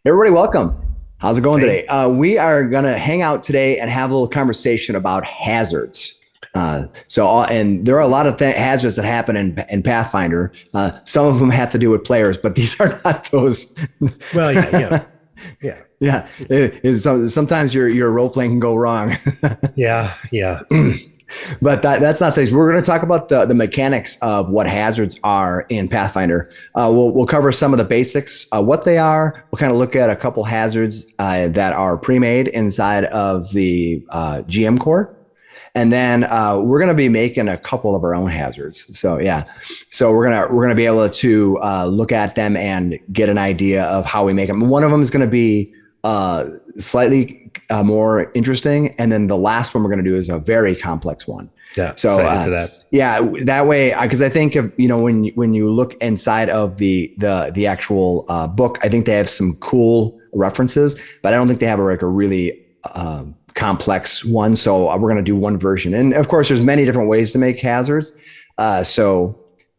Everybody, welcome. How's it going today? We are going to hang out today and have a little conversation about hazards. And there are a lot of hazards that happen in Pathfinder. Some of them have to do with players, but these are not those. Well, yeah. Yeah. Sometimes your role playing can go wrong. Yeah. But that's not things. We're going to talk about the mechanics of what hazards are in Pathfinder. We'll cover some of the basics, what they are. We'll kind of look at a couple hazards that are pre-made inside of the GM core. And then we're going to be making a couple of our own hazards. So we're gonna be able to look at them and get an idea of how we make them. One of them is going to be slightly more interesting, and then the last one we're going to do is a very complex one. Yeah. So for that. Yeah, that way, because I think of when you look inside of the actual book, I think they have some cool references, but I don't think they have a really complex one. So we're going to do one version, and of course, there's many different ways to make hazards. So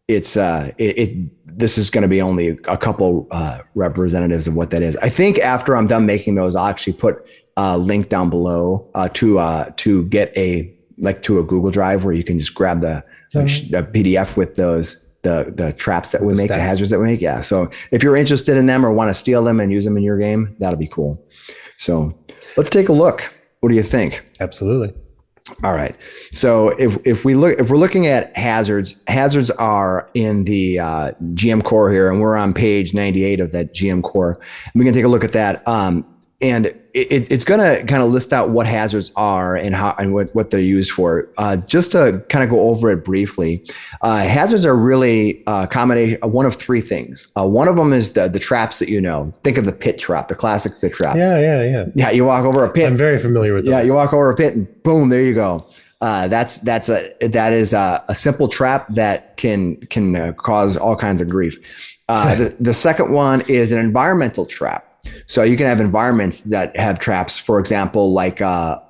it's this is going to be only a couple representatives of what that is. I think after I'm done making those, I'll actually put a link down below to get to a Google Drive where you can just grab the PDF with the traps that we make, the hazards that we make. Yeah. So if you're interested in them or want to steal them and use them in your game, that'll be cool. So let's take a look. What do you think? Absolutely. All right. So if we're looking at hazards are in the GM core here, and we're on page 98 of that GM core. We can take a look at that. And it's going to kind of list out what hazards are and how and what they're used for. Just to kind of go over it briefly, hazards are really a combination of one of three things. One of them is the traps that Think of the pit trap, the classic pit trap. Yeah. Yeah, you walk over a pit. I'm very familiar with those. Yeah, you walk over a pit and boom, there you go. That is a simple trap that can cause all kinds of grief. The second one is an environmental trap. So you can have environments that have traps, for example, like a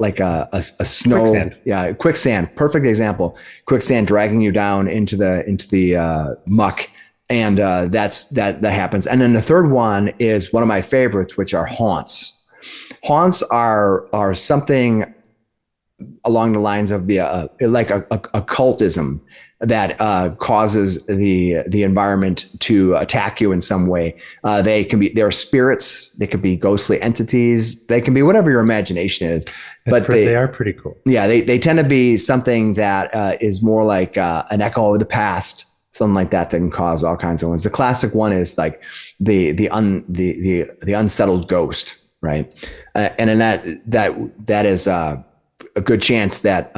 snow, quicksand. Quicksand, perfect example. Quicksand dragging you down into the muck, and that happens. And then the third one is one of my favorites, which are haunts. Haunts are something along the lines of the like occultism that causes the environment to attack you in some way. They're spirits, they could be ghostly entities, they can be whatever your imagination is. They are pretty cool. Yeah, they tend to be something that is more like an echo of the past, something like that can cause all kinds of ones. The classic one is like the unsettled ghost, right? And then that is a good chance that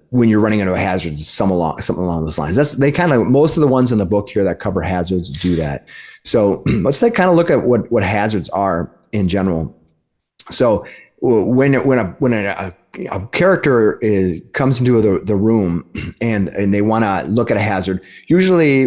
when you're running into a hazard, something along those lines. Most of the ones in the book here that cover hazards do that. So let's kind of look at what hazards are in general. So when a character comes into the room and they want to look at a hazard, usually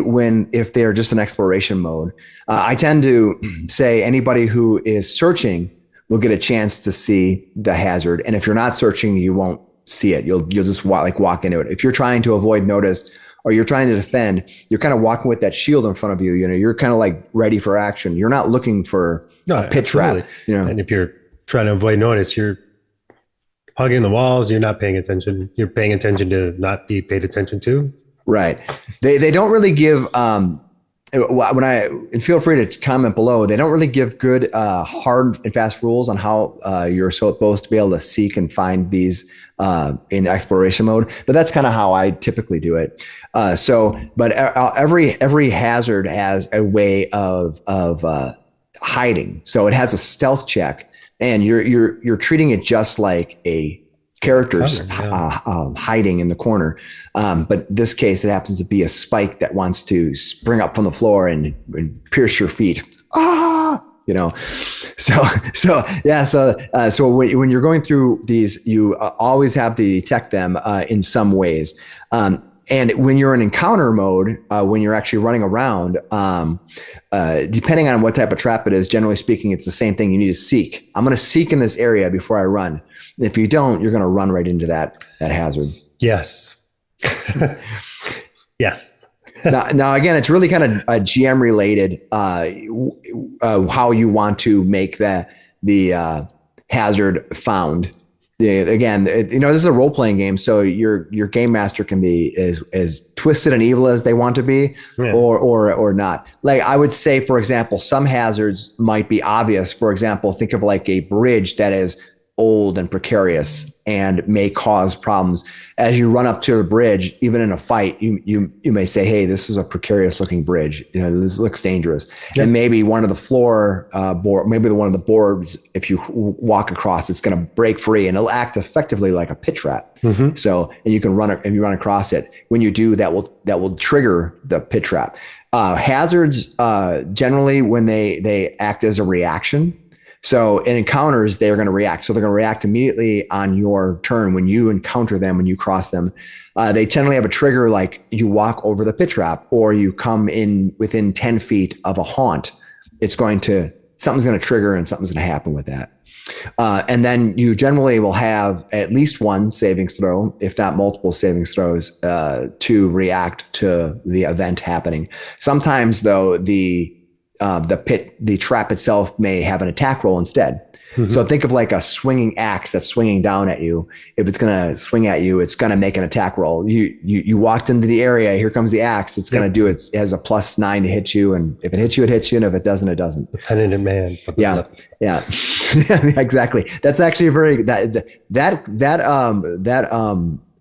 if they're just in exploration mode, I tend to say anybody who is searching will get a chance to see the hazard, and if you're not searching, you won't see it. You'll just walk into it. If you're trying to avoid notice or you're trying to defend, you're kind of walking with that shield in front of you. You're kind of like ready for action. You're not looking for a pit trap. And if you're trying to avoid notice, you're hugging the walls. You're not paying attention. You're paying attention to not be paid attention to. Right. They don't really give. And feel free to comment below. They don't really give good, hard and fast rules on how you're supposed to be able to seek and find these in exploration mode. But that's kind of how I typically do it. But every hazard has a way of hiding. So it has a stealth check, and you're treating it just like a characters hiding in the corner. But in this case, it happens to be a spike that wants to spring up from the floor and pierce your feet. So when you're going through these, you always have to detect them in some ways. And when you're in encounter mode, when you're actually running around, depending on what type of trap it is, generally speaking, it's the same thing. You need to seek. I'm going to seek in this area before I run. If you don't, you're going to run right into that hazard. Yes. Yes. Now again, it's really kind of GM related, how you want to make the hazard found. Again, this is a role playing game, so your game master can be as twisted and evil as they want to be, Yeah. or not. Like I would say, for example, some hazards might be obvious. For example, think of like a bridge that is old and precarious and may cause problems as you run up to the bridge. Even in a fight, you may say, hey, this is a precarious looking bridge, this looks dangerous. Yep. And maybe one of the floor board, maybe one of the boards, if you walk across, it's going to break free and it'll act effectively like a pit trap. Mm-hmm. So, and you can run it, and you run across it. When you do, that will trigger the pit trap. Hazards generally, when they act as a reaction. So in encounters, they're going to react. So they're going to react immediately on your turn when you encounter them, when you cross them. They generally have a trigger, like you walk over the pit trap or you come in within 10 feet of a haunt. Something's going to trigger and something's going to happen with that. And then you generally will have at least one savings throw, if not multiple savings throws, to react to the event happening. Sometimes, though, the trap itself may have an attack roll instead. Mm-hmm. So think of like a swinging axe that's swinging down at you. If it's going to swing at you, it's going to make an attack roll. You walked into the area. Here comes the axe. It's going to do it. It has a +9 to hit you. And if it hits you, it hits you. And if it doesn't, it doesn't. The penitent man. Yeah. Yeah, exactly. That's actually a very,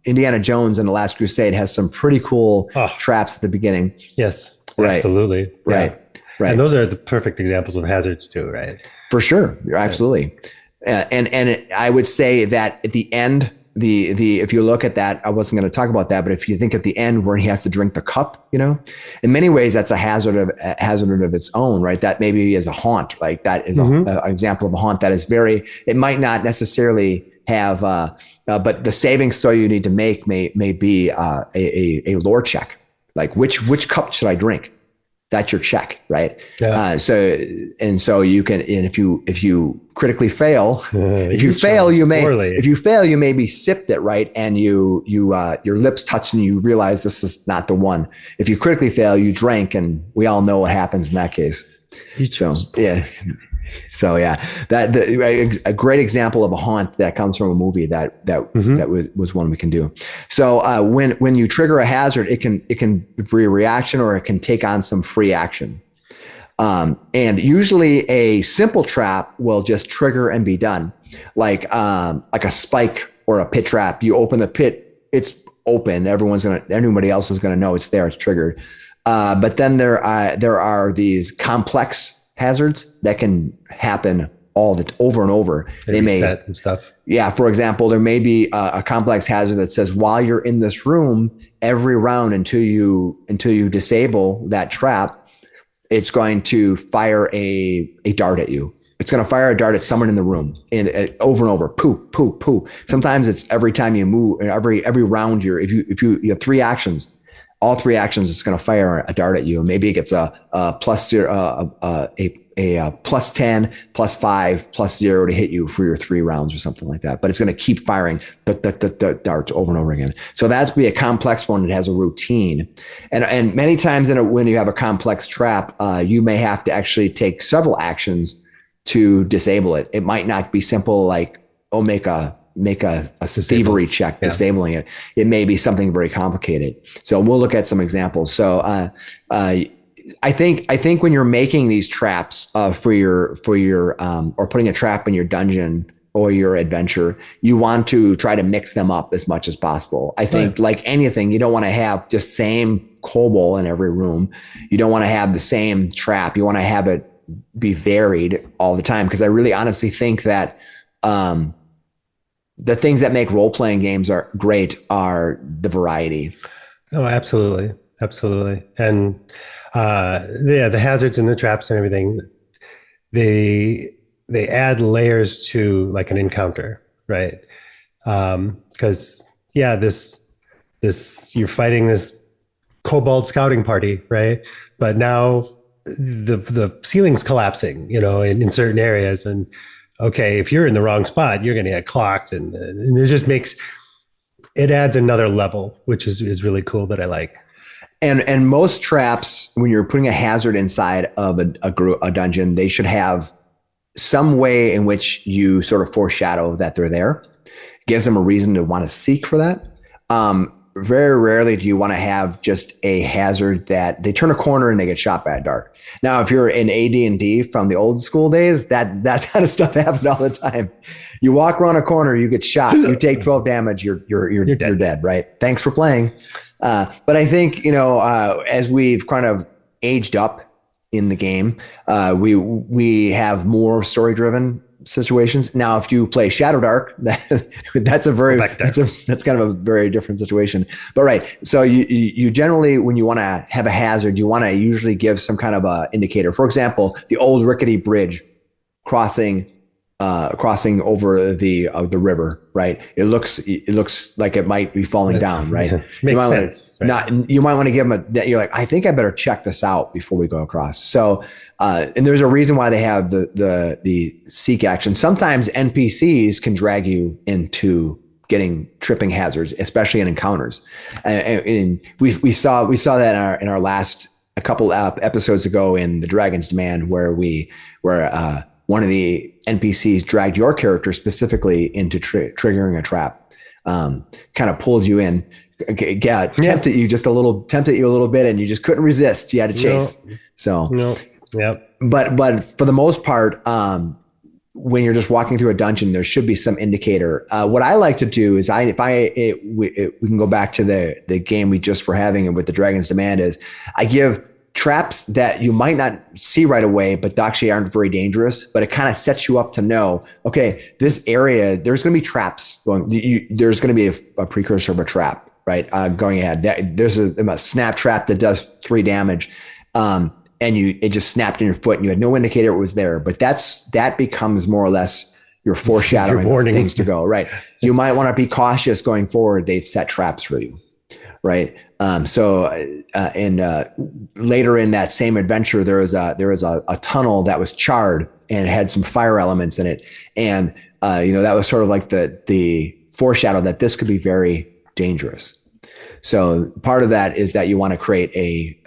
Indiana Jones and the Last Crusade has some pretty cool traps at the beginning. Yes. Right. Absolutely. Right. Yeah. Right. And those are the perfect examples of hazards too, right? For sure. Absolutely. And I would say that at the end, if you look at that, I wasn't going to talk about that, but if you think at the end where he has to drink the cup, in many ways, that's a hazard of its own, right? That maybe is a haunt, like that is an example of a haunt that is it might not necessarily have, but the savings throw you need to make may be a lore check. Like which cup should I drink? That's your check, right? Yeah. So you can, and if you critically fail, if you fail, you maybe sipped it, right? And your lips touch and you realize this is not the one. If you critically fail, you drank, and we all know what happens in that case. So yeah, a great example of a haunt that comes from a movie that was one we can do. So when you trigger a hazard, it can be a reaction or it can take on some free action. And usually a simple trap will just trigger and be done, like a spike or a pit trap. You open the pit, it's open. Everybody else is gonna know it's there. It's triggered. But then there are these complex hazards that can happen over and over. They may set and stuff. Yeah. For example, there may be a complex hazard that says while you're in this room, every round until you disable that trap, it's going to fire a dart at you. It's going to fire a dart at someone in the room, and over and over. Poo, poo, poo. Sometimes it's every time you move, every round if you have 3 actions. All 3 actions, it's going to fire a dart at you. Maybe it gets a +0, a +10, +5, +0 to hit you for your 3 rounds or something like that. But it's going to keep firing the darts over and over again. So that's be a complex one that has a routine. And many times when you have a complex trap, you may have to actually take several actions to disable it. It might not be simple like, make a thievery check, disabling it. It may be something very complicated. So we'll look at some examples. So I think when you're making these traps for your or putting a trap in your dungeon or your adventure, you want to try to mix them up as much as possible. I think like anything, you don't want to have just same kobold in every room. You don't want to have the same trap. You want to have it be varied all the time. Because I really honestly think that the things that make role-playing games are great are the variety. Oh, absolutely. Absolutely. And the hazards and the traps and everything, they add layers to like an encounter, right? Because this you're fighting this kobold scouting party, right? But now the ceiling's collapsing, in certain areas, and okay, if you're in the wrong spot, you're going to get clocked, and it just adds another level, which is really cool that I like. And most traps, when you're putting a hazard inside of a dungeon, they should have some way in which you sort of foreshadow that they're there. Gives them a reason to want to seek for that. Very rarely do you want to have just a hazard that they turn a corner and they get shot by a dart. Now, if you're in AD&D from the old school days, that kind of stuff happened all the time. You walk around a corner, you get shot, you take 12 damage, you're dead, right? Thanks for playing. But I think, as we've kind of aged up in the game, we have more story driven situations. Now, if you play Shadow Dark, that's kind of a very different situation. But right, so you generally, when you want to have a hazard, you want to usually give some kind of a indicator. For example, the old rickety bridge crossing over the river, right? It looks like it might be falling down, right? Makes sense. You might want to give them you're like, I think I better check this out before we go across. So, and there's a reason why they have the seek action. Sometimes NPCs can drag you into getting tripping hazards, especially in encounters. And we saw that in our last a couple episodes ago in the Dragon's Demand, where one of the NPCs dragged your character specifically into triggering a trap, kind of pulled you in, tempted you a little bit, and you just couldn't resist. You had to chase. But for the most part, when you're just walking through a dungeon, there should be some indicator. What I like to do is we can go back to the game we just were having with the Dragon's Demand, is I give traps that you might not see right away, but actually aren't very dangerous, but it kind of sets you up to know, okay, this area, there's going to be traps going, there's going to be a precursor of a trap, right? Going ahead. There's a snap trap that does 3 damage. And it just snapped in your foot and you had no indicator it was there, but that becomes more or less your foreshadowing of things to go, right? You might want to be cautious going forward. They've set traps for you. Right. Later in that same adventure, there was a tunnel that was charred and it had some fire elements in it. And, that was sort of like the foreshadow that this could be very dangerous. So part of that is that you want to create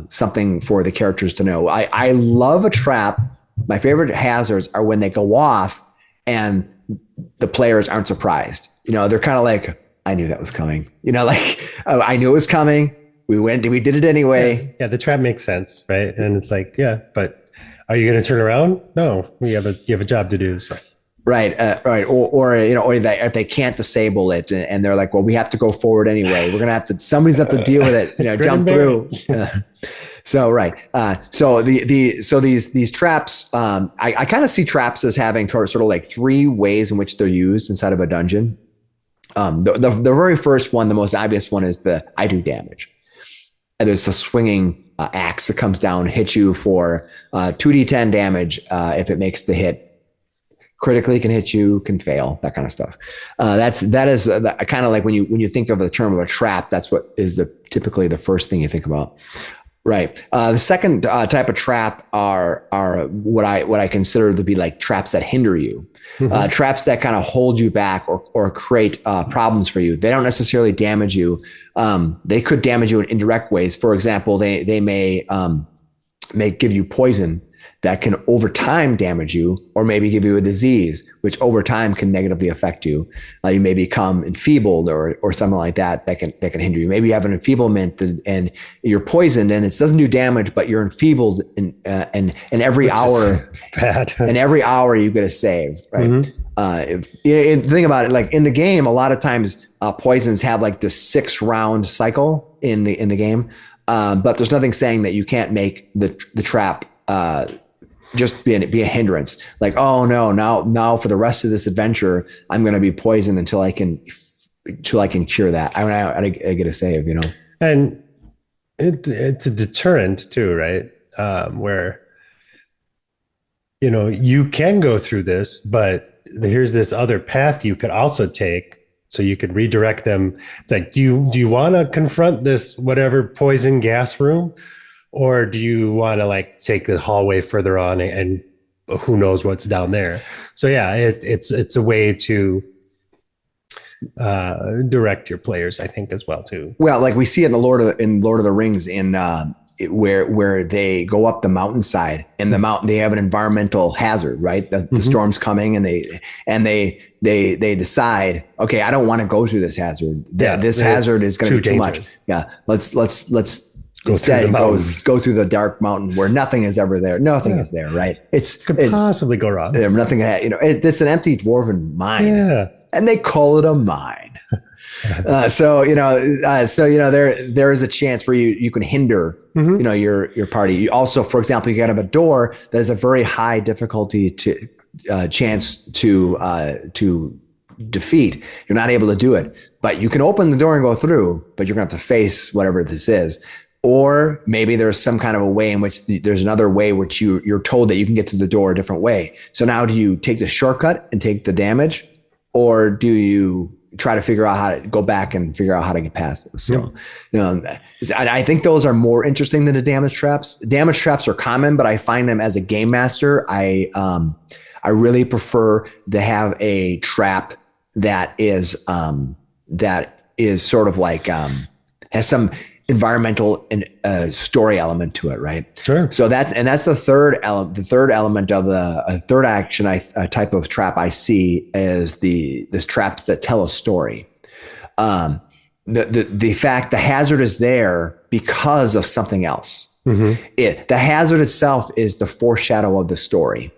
something for the characters to know. I love a trap. My favorite hazards are when they go off and the players aren't surprised. They're kind of like, I knew that was coming. I knew it was coming. We did it anyway. Yeah, the trap makes sense, right? And it's like, yeah, but are you going to turn around? No, you have a job to do. So. Right. Or if they can't disable it and they're like, well, we have to go forward anyway. We're going to somebody's have to deal with it, jump through. So, right. So these traps, I kind of see traps as having sort of like 3 ways in which they're used inside of a dungeon. The very first one, the most obvious one, is I do damage. And there's a swinging axe that comes down, hits you for 2d10 damage if it makes the hit. Critically can hit you, can fail, that kind of stuff. That is kind of like when you think of the term of a trap, that's what is typically the first thing you think about. Right. The second type of trap are what I consider to be like traps that hinder you, traps that kind of hold you back or create problems for you. They don't necessarily damage you. They could damage you in indirect ways. For example, they may give you poison that can over time damage you, or maybe give you a disease, which over time can negatively affect you. You may become enfeebled or something like that can hinder you. Maybe you have an enfeeblement and you're poisoned and it doesn't do damage, but you're enfeebled and every hour, and every hour you get a save, right? If you think about it, like in the game, a lot of times poisons have like this 6-round cycle in the game. But there's nothing saying that you can't make the trap, just be a hindrance. Like, oh no, now for the rest of this adventure, I'm going to be poisoned until I can cure that. I get a save, And it's a deterrent too, right? Where, you can go through this, but here's this other path you could also take. So you could redirect them. It's like, do you want to confront this whatever poison gas room? Or do you want to like take the hallway further on and who knows what's down there? So yeah, it's a way to direct your players, I think, as well too. Well, like we see it in Lord of the Rings where they go up the mountainside and the mountain, they have an environmental hazard, right? The storm's coming and they decide, okay, I don't want to go through this hazard. This hazard is going to be too much. Yeah. Let's instead go through the dark mountain where nothing is ever there. Nothing is there, right? Could possibly go wrong. Nothing, it's an empty dwarven mine. Yeah. And they call it a mine. So there is a chance where you can hinder your party. You also, for example, you have a door that has a very high difficulty to chance to defeat. You're not able to do it, but you can open the door and go through. But you're going to have to face whatever this is. Or maybe there's some kind of a way in which there's another way which you're told that you can get through the door a different way. So now do you take the shortcut and take the damage, or do you try to figure out how to go back and figure out how to get past this? So, I think those are more interesting than the damage traps. Damage traps are common, but I find them as a game master, I really prefer to have a trap that is sort of like has some environmental and story element to it, right? Sure. So that's the third element. The third element of the third action type of trap I see is this traps that tell a story. The fact the hazard is there because of something else. The hazard itself is the foreshadow of the story,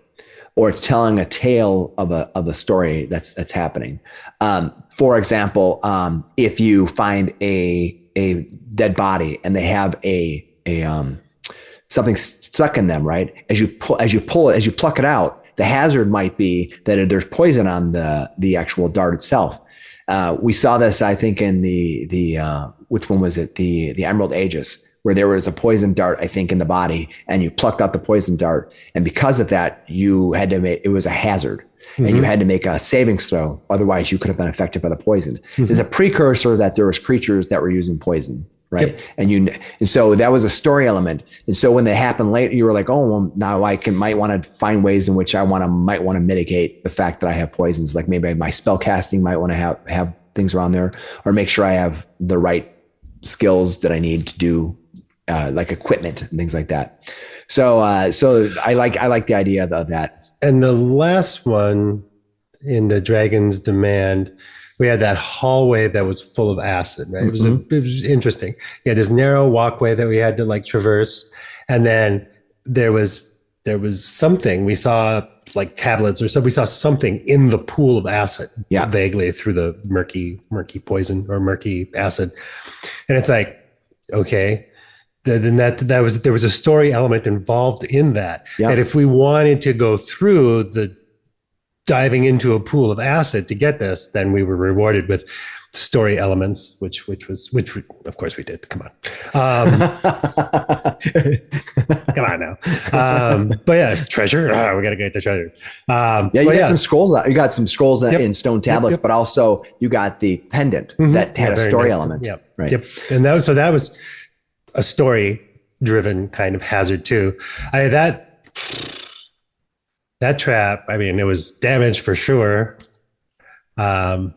or it's telling a tale of a story that's happening. For example, if you find a dead body and they have a something stuck in them, right? As you pluck it out, the hazard might be that there's poison on the actual dart itself. We saw this, I think, in the which one was it? The Emerald Aegis, where there was a poison dart, I think, in the body, and you plucked out the poison dart, and because of that, you had to make it was a hazard. And you had to make a savings throw. Otherwise, you could have been affected by the poison. There's a precursor that there was creatures that were using poison, right? Yep. And so that was a story element. And so when they happened later, you were like, oh, well, now I might want to find ways in which I might want to mitigate the fact that I have poisons. Like maybe my spell casting might want to have things around there, or make sure I have the right skills that I need to do, like equipment and things like that. So I like the idea of that. And the last one in the Dragon's Demand, we had that hallway that was full of acid, right? It was interesting. You had this narrow walkway that we had to like traverse. And then there was something we saw, like tablets or something. We saw something in the pool of acid, vaguely through the murky poison or murky acid. And it's like, okay, then there was a story element involved in that. Yep. And if we wanted to go through the diving into a pool of acid to get this, then we were rewarded with story elements, which of course we did. Come on. Come on now. But yeah, treasure. We got to get the treasure. You got some scrolls. You got some scrolls in stone tablets, but also you got the pendant that had a story element. Yep. Right. Yep. And that was a story-driven kind of hazard too. That trap, I mean, it was damage for sure. There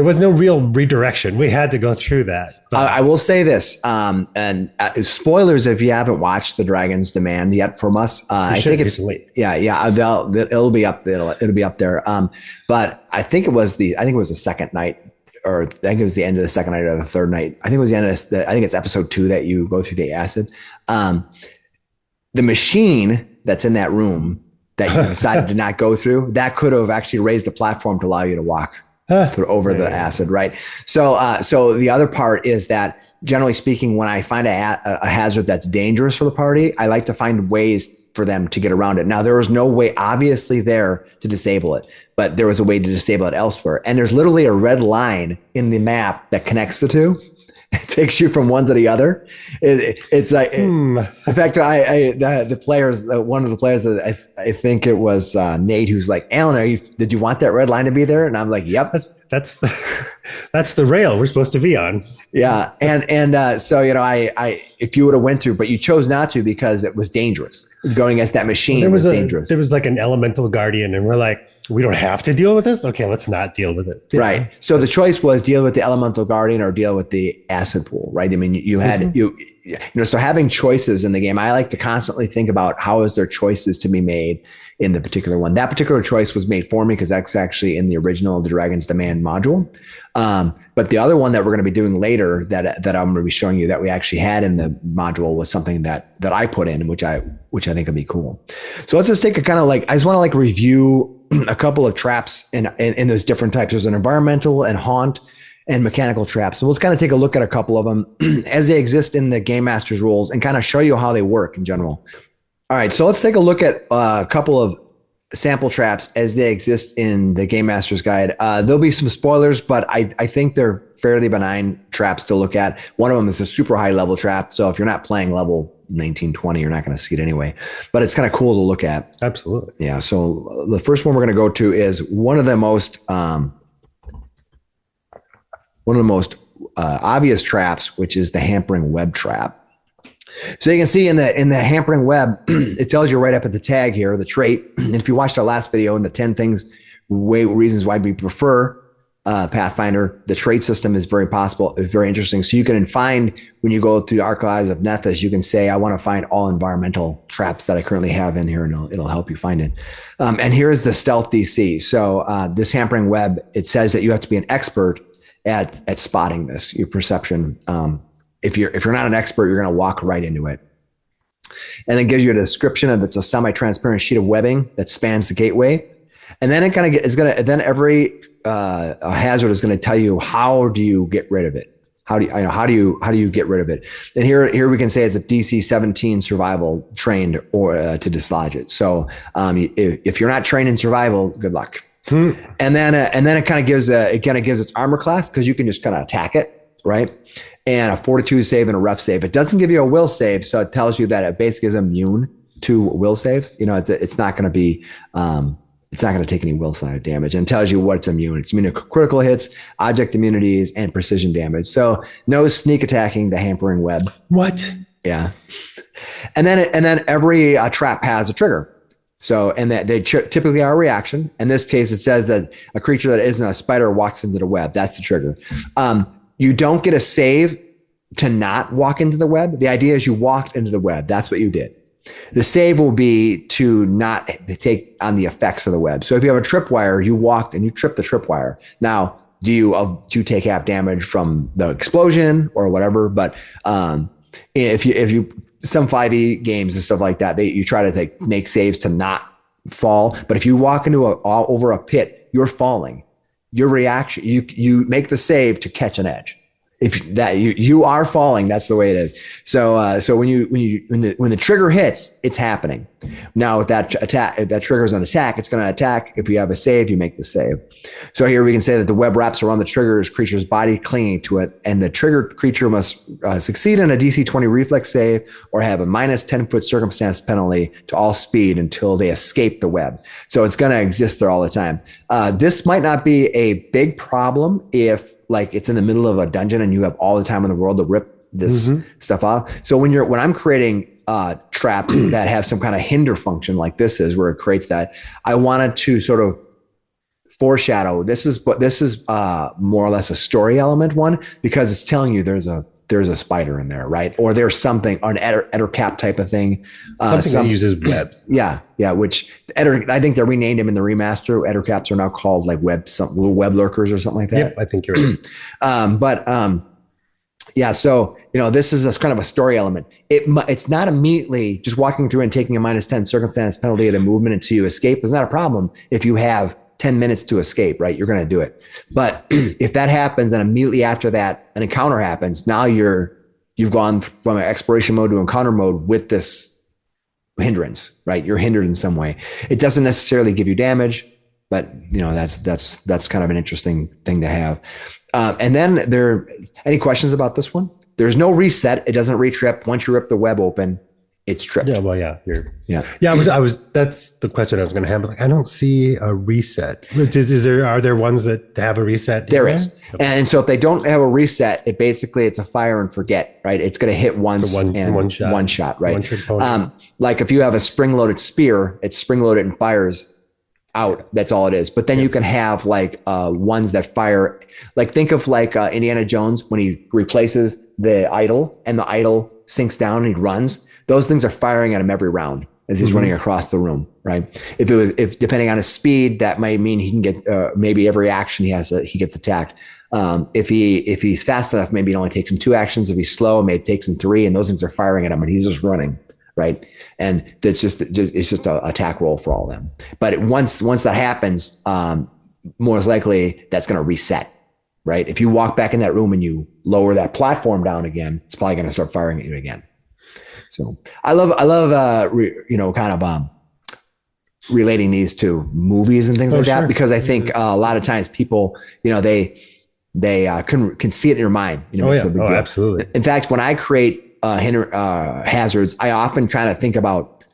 was no real redirection. We had to go through that. I will say this, and spoilers if you haven't watched The Dragon's Demand yet from us. I think it's it'll be up. It'll be up there. But I think it was the second night. Or I think it was the end of the second night or the third night. I think it was the end of I think it's episode 2 that you go through the acid. The machine that's in that room that you decided to not go through, that could have actually raised a platform to allow you to walk over the acid, right? So the other part is that, generally speaking, when I find a hazard that's dangerous for the party, I like to find ways for them to get around it. Now, there was no way obviously there to disable it, but there was a way to disable it elsewhere. And there's literally a red line in the map that connects the two. It takes you from one to the other. It's like, in fact, one of the players that I think it was Nate who's like, Alan, did you want that red line to be there? And I'm like, yep. That's the rail we're supposed to be on. Yeah. And so, I if you would have went through, but you chose not to because it was dangerous. Going against that machine was dangerous. There was like an elemental guardian, and we're like, we don't have to deal with this. Okay, let's not deal with it. Right. So the choice was deal with the elemental guardian or deal with the acid pool, right? I mean, you had so having choices in the game, I like to constantly think about how is there choices to be made in the particular one. That particular choice was made for me because that's actually in the original The Dragon's Demand module. But the other one that we're going to be doing later that I'm going to be showing you that we actually had in the module was something that I put in, which I think would be cool. So let's just take a kind of I just want to review a couple of traps in those different types. There's an environmental and haunt and mechanical traps. So let's kind of take a look at a couple of them as they exist in the Game Master's rules and kind of show you how they work in general. All right, so let's take a look at a couple of sample traps as they exist in the Game Master's Guide. There'll be some spoilers, but I think they're fairly benign traps to look at. One of them is a super high level trap. So if you're not playing level 1920, you're not going to see it anyway, but it's kind of cool to look at. Absolutely. Yeah. So the first one we're going to go to is one of the most obvious traps, which is the hampering web trap. So you can see in the hampering web, it tells you right up at the tag here, the trait. And if you watched our last video in the 10 reasons why we prefer Pathfinder, the trait system is very interesting. So you can find, when you go through the archives of Nethys, you can say, I want to find all environmental traps that I currently have in here, and it'll help you find it. And here's the stealth DC. So this hampering web, it says that you have to be an expert at spotting this, your perception. If you're not an expert, you're going to walk right into it. And then gives you a description of it's a semi-transparent sheet of webbing that spans the gateway. And then every hazard is going to tell you, how do you get rid of it? How do you get rid of it? And here we can say it's a DC 17 survival trained or to dislodge it. So if you're not trained in survival, good luck. And then it kind of gives its armor class, because you can just kind of attack it, right? And a fortitude save and a rough save. It doesn't give you a will save, so it tells you that it basically is immune to will saves. It's not going to be it's not going to take any will side damage, and tells you what it's immune. It's immune to critical hits, object immunities, and precision damage. So no sneak attacking the hampering web. What? Yeah. And then every trap has a trigger. So, and that they typically are a reaction. In this case, it says that a creature that isn't a spider walks into the web. That's the trigger. You don't get a save to not walk into the web. The idea is you walked into the web. That's what you did. The save will be to not take on the effects of the web. So if you have a tripwire, you walked and you tripped the tripwire. Now, do you take half damage from the explosion or whatever? But if you some 5e games and stuff like that, you try to make saves to not fall. But if you walk into over a pit, you're falling. Your reaction, you make the save to catch an edge. If that you are falling, that's the way it is. So when the trigger hits, it's happening. Now if that triggers an attack, it's going to attack. If you have a save, you make the save. So here we can say that the web wraps around the trigger's creature's body, clinging to it, and the triggered creature must succeed in a DC 20 reflex save or have a minus 10-foot circumstance penalty to all speed until they escape the web. So it's going to exist there all the time. This might not be a big problem if it's in the middle of a dungeon and you have all the time in the world to rip this stuff off. So when I'm creating traps that have some kind of hinder function, like this is where it creates that, I wanted to sort of foreshadow. This is more or less a story element one, because it's telling you there's a spider in there, right? Or there's something, or an Eder cap type of thing. Something that uses webs. Yeah. Which I think they renamed them in the remaster. Eder caps are now called little web lurkers or something like that. Yep, I think you're right. Yeah. So this is a kind of a story element. It's not immediately just walking through and taking a minus 10 circumstance penalty at a movement until you escape is not a problem if you have 10 minutes to escape, right? You're going to do it. But if that happens and immediately after that an encounter happens, now you've gone from an exploration mode to encounter mode with this hindrance, right? You're hindered in some way. It doesn't necessarily give you damage, but that's kind of an interesting thing to have. And then any questions about this one? There's no reset. It doesn't retrip. Once you rip the web open, it's tripped. Yeah, well, Yeah. I was. That's the question I was going to have. Like, I don't see a reset. Are there ones that have a reset? There is. And so if they don't have a reset, it's a fire and forget, right? It's going to hit once and one shot, right? Like if you have a spring-loaded spear, it's spring-loaded and fires out. That's all it is. But then you can have like ones that fire, like think of like Indiana Jones when he replaces the idol and the idol sinks down and he runs. Those things are firing at him every round as he's running across the room, right? If depending on his speed, that might mean he can get maybe every action he gets attacked. If he's fast enough, maybe it only takes him 2 actions. If he's slow, maybe it takes him 3, and those things are firing at him, and he's just running, right? And it's just an attack roll for all of them. But once that happens, most likely that's going to reset, right? If you walk back in that room and you lower that platform down again, it's probably going to start firing at you again. So I love relating these to movies and things like that, because I think a lot of times people, they can see it in your mind. Absolutely. In fact, when I create hazards, I often kind of think about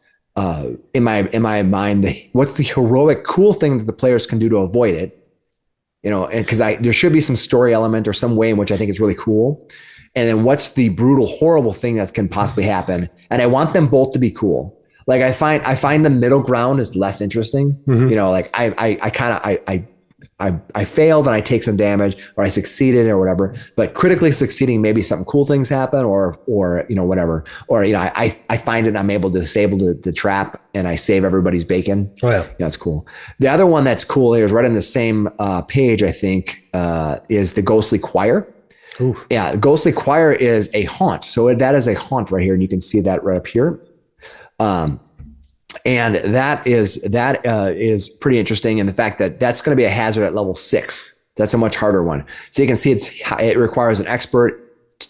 in my mind what's the heroic, cool thing that the players can do to avoid it. Because there should be some story element or some way in which I think it's really cool. And then what's the brutal, horrible thing that can possibly happen? And I want them both to be cool. Like I find the middle ground is less interesting. Like I failed and I take some damage, or I succeeded or whatever, but critically succeeding, maybe some cool things happen or whatever. Or, I find it and I'm able to disable the trap and I save everybody's bacon. Oh yeah. That's cool. The other one that's cool here is right on the same page, I think, is the Ghostly Choir. Oof. Yeah, Ghostly Choir is a haunt. So that is a haunt right here, and you can see that right up here. And that is pretty interesting in the fact that that's going to be a hazard at level 6. That's a much harder one. So you can see it requires an expert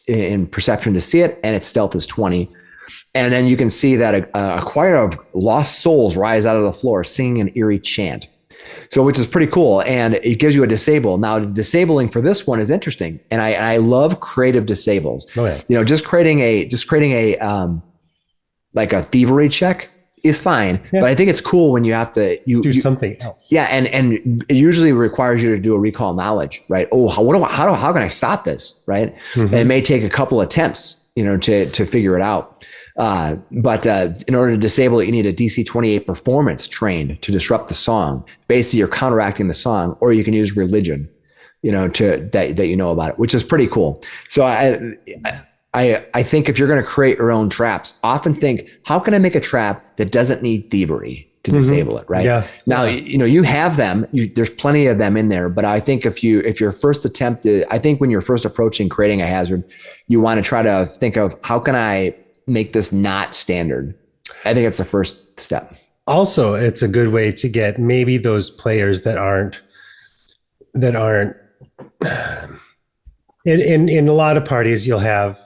in perception to see it, and its stealth is 20. And then you can see that a choir of lost souls rise out of the floor singing an eerie chant. So, which is pretty cool, and it gives you a disable. Now, disabling for this one is interesting, and I love creative disables. Oh yeah. Just creating a like a thievery check is fine, but I think it's cool when you have to do something else. Yeah, and it usually requires you to do a recall knowledge, right? Oh, how can I stop this, right? And it may take a couple attempts, to figure it out. But in order to disable it, you need a DC 28 performance trained to disrupt the song. Basically, you're counteracting the song, or you can use religion, that about it, which is pretty cool. So I think if you're going to create your own traps, often think, how can I make a trap that doesn't need thievery to disable it, right? Yeah. Now, you have them. There's plenty of them in there, but I think if your first attempt, I think when you're first approaching creating a hazard, you want to try to think of, how can I make this not standard? I think it's the first step. Also, it's a good way to get maybe those players that aren't in a lot of parties, you'll have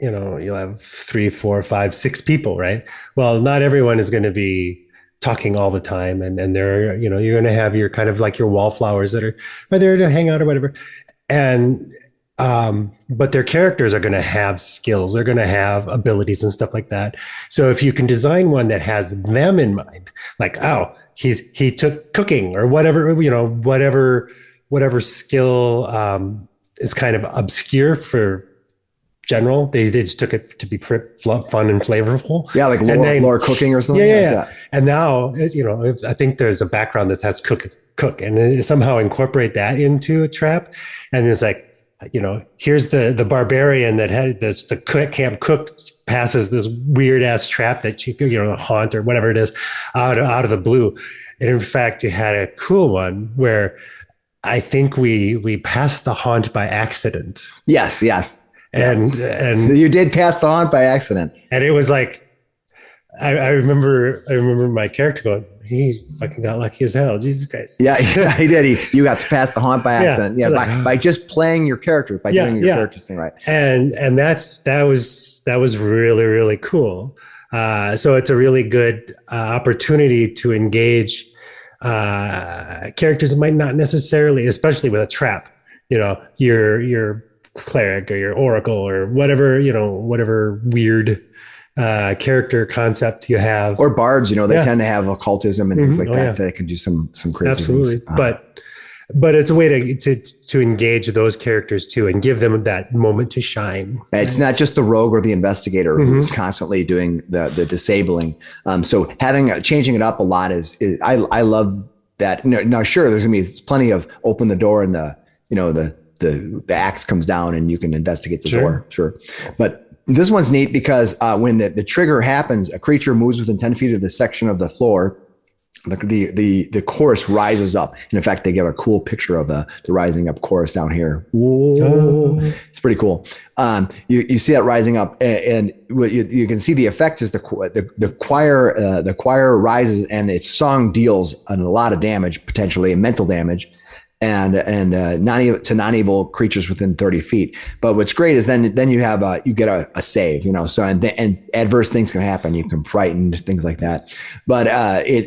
3, 4, 5, 6 people, right? Well, not everyone is going to be talking all the time, and they're, you're going to have your kind of like your wallflowers that are there to hang out or whatever. And but their characters are going to have skills. They're going to have abilities and stuff like that. So if you can design one that has them in mind, like, he took cooking or whatever, whatever skill is kind of obscure for general. They just took it to be fun and flavorful. Yeah, like lore cooking or something. Yeah. That. And now, I think there's a background that has cook, and somehow incorporate that into a trap. And it's like, here's the barbarian that had the camp cook passes this weird ass trap that you haunt or whatever it is out of the blue. And in fact, you had a cool one where I think we passed the haunt by accident. Yes. And you did pass the haunt by accident. And it was like, I remember my character going, he fucking got lucky as hell. Jesus Christ. Yeah, he did. You got to pass the haunt by accident. Yeah, by just playing your character, by doing your character thing right. And that was really, really cool. So it's a really good opportunity to engage characters that might not necessarily, especially with a trap, your cleric or your oracle or whatever, whatever weird character concept you have. Or bards, they tend to have occultism and things like that. Yeah. That can do some crazy Absolutely. things. But it's a way to engage those characters too and give them that moment to shine. It's not just the rogue or the investigator who's constantly doing the disabling. So changing it up a lot is I love that. Now, sure, there's gonna be plenty of open the door and the axe comes down and you can investigate the door. Sure, but this one's neat because when the trigger happens, a creature moves within 10 feet of the section of the floor. The chorus rises up. And in fact, they give a cool picture of the rising up chorus down here. Whoa. It's pretty cool. You see that rising up, and you can see the effect is the choir rises and its song deals a lot of damage, potentially, and mental damage. And non-evil creatures within 30 feet. But what's great is then you have you get a save, so and adverse things can happen. You can frighten, things like that. But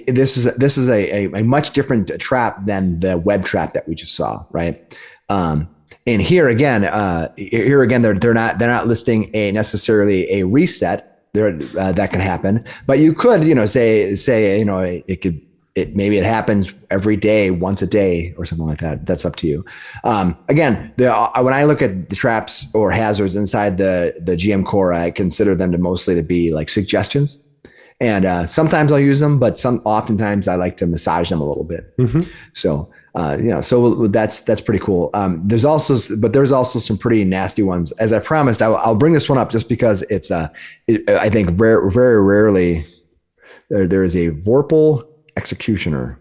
this is a much different trap than the web trap that we just saw, right? And here again, they're not listing necessarily a reset there that can happen, but you could say it could. Maybe it happens every day, once a day or something like that. That's up to you. Again, when I look at the traps or hazards inside the GM core, I consider them mostly to be like suggestions. And sometimes I'll use them, but oftentimes I like to massage them a little bit. So, so that's pretty cool. There's also some pretty nasty ones. As I promised, I'll bring this one up just because it's I think very, very rarely there is a Vorpal Executioner.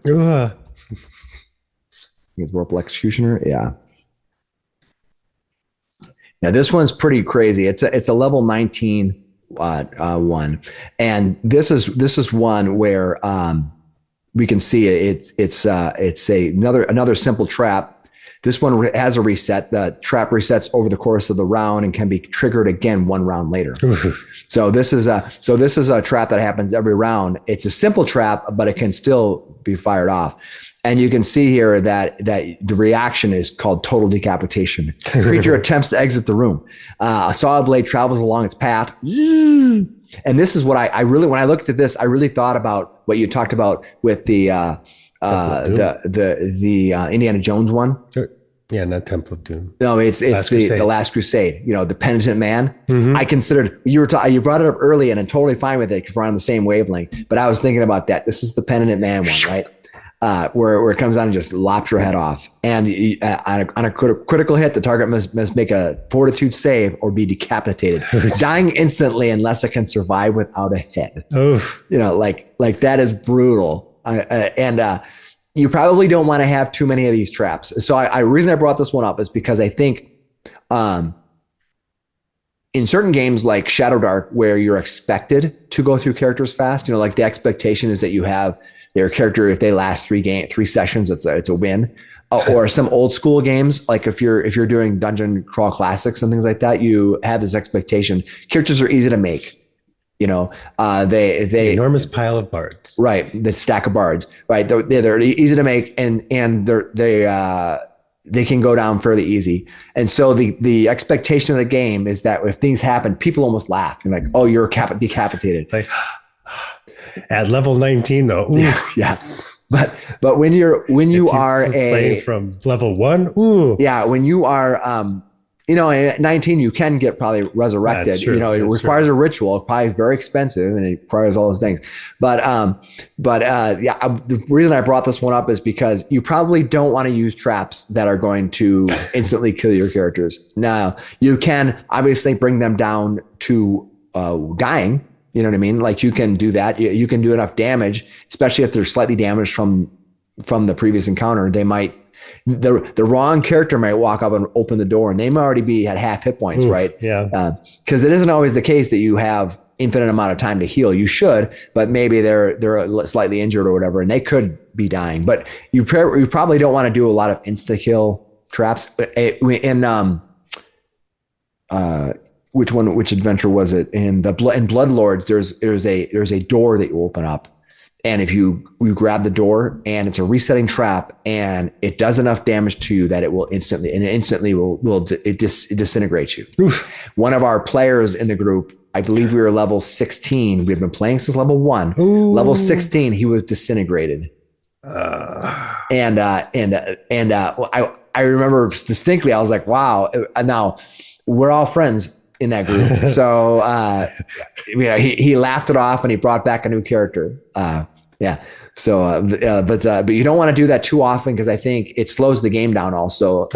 It's Vorpal Executioner. Yeah. Now this one's pretty crazy. It's a level 19 one, and this is one where we can see it's another simple trap. This one has a reset. The trap resets over the course of the round and can be triggered again one round later. So this is a trap that happens every round. It's a simple trap, but it can still be fired off. And you can see here that the reaction is called total decapitation. The creature attempts to exit the room. A solid blade travels along its path. And this is what I really, when I looked at this, I really thought about what you talked about with the Indiana Jones one. Yeah, not Temple of Doom. No, it's the Last Crusade. The penitent man. I considered you brought it up early, and I'm totally fine with it because we're on the same wavelength. But I was thinking about that. This is the penitent man one, right? Where it comes down and just lops your head off, and on a critical hit, the target must make a fortitude save or be decapitated, dying instantly unless it can survive without a head. Oof. Like that is brutal. And you probably don't want to have too many of these traps. So reason I brought this one up is because I think in certain games like Shadow Dark, where you're expected to go through characters fast, like the expectation is that you have their character, if they last three sessions, it's a win. Or some old school games, like if you're doing Dungeon Crawl Classics and things like that, you have this expectation. Characters are easy to make. They enormous pile of bards, right? The stack of bards, right? They're easy to make, and they can go down fairly easy. And so the expectation of the game is that if things happen, people almost laugh. You're like, oh, you're decapitated. It's like at level 19 though. Yeah. But when you are playing from level 1, ooh. Yeah, when you are at 19, you can get probably resurrected. That's true. It requires a ritual, probably very expensive, and it requires all those things. But the reason I brought this one up is because you probably don't want to use traps that are going to instantly kill your characters. Now, you can obviously bring them down to dying. You know what I mean? Like you can do that. You can do enough damage, especially if they're slightly damaged from the previous encounter. They might. The wrong character might walk up and open the door, and they might already be at half hit points, right? Yeah. Because it isn't always the case that you have infinite amount of time to heal. You should, but maybe they're slightly injured or whatever, and they could be dying. But you probably don't want to do a lot of insta kill traps. Which adventure was it? In Bloodlords, there's a door that you open up. And if you grab the door and it's a resetting trap and it does enough damage to you that it instantly will disintegrate you. Oof. One of our players in the group, I believe we were level 16. We had been playing since level 1. Ooh. Level 16, he was disintegrated. I remember distinctly, I was like, wow. Now we're all friends in that group. So, he laughed it off and he brought back a new character. Yeah. So, but you don't want to do that too often because I think it slows the game down. Also,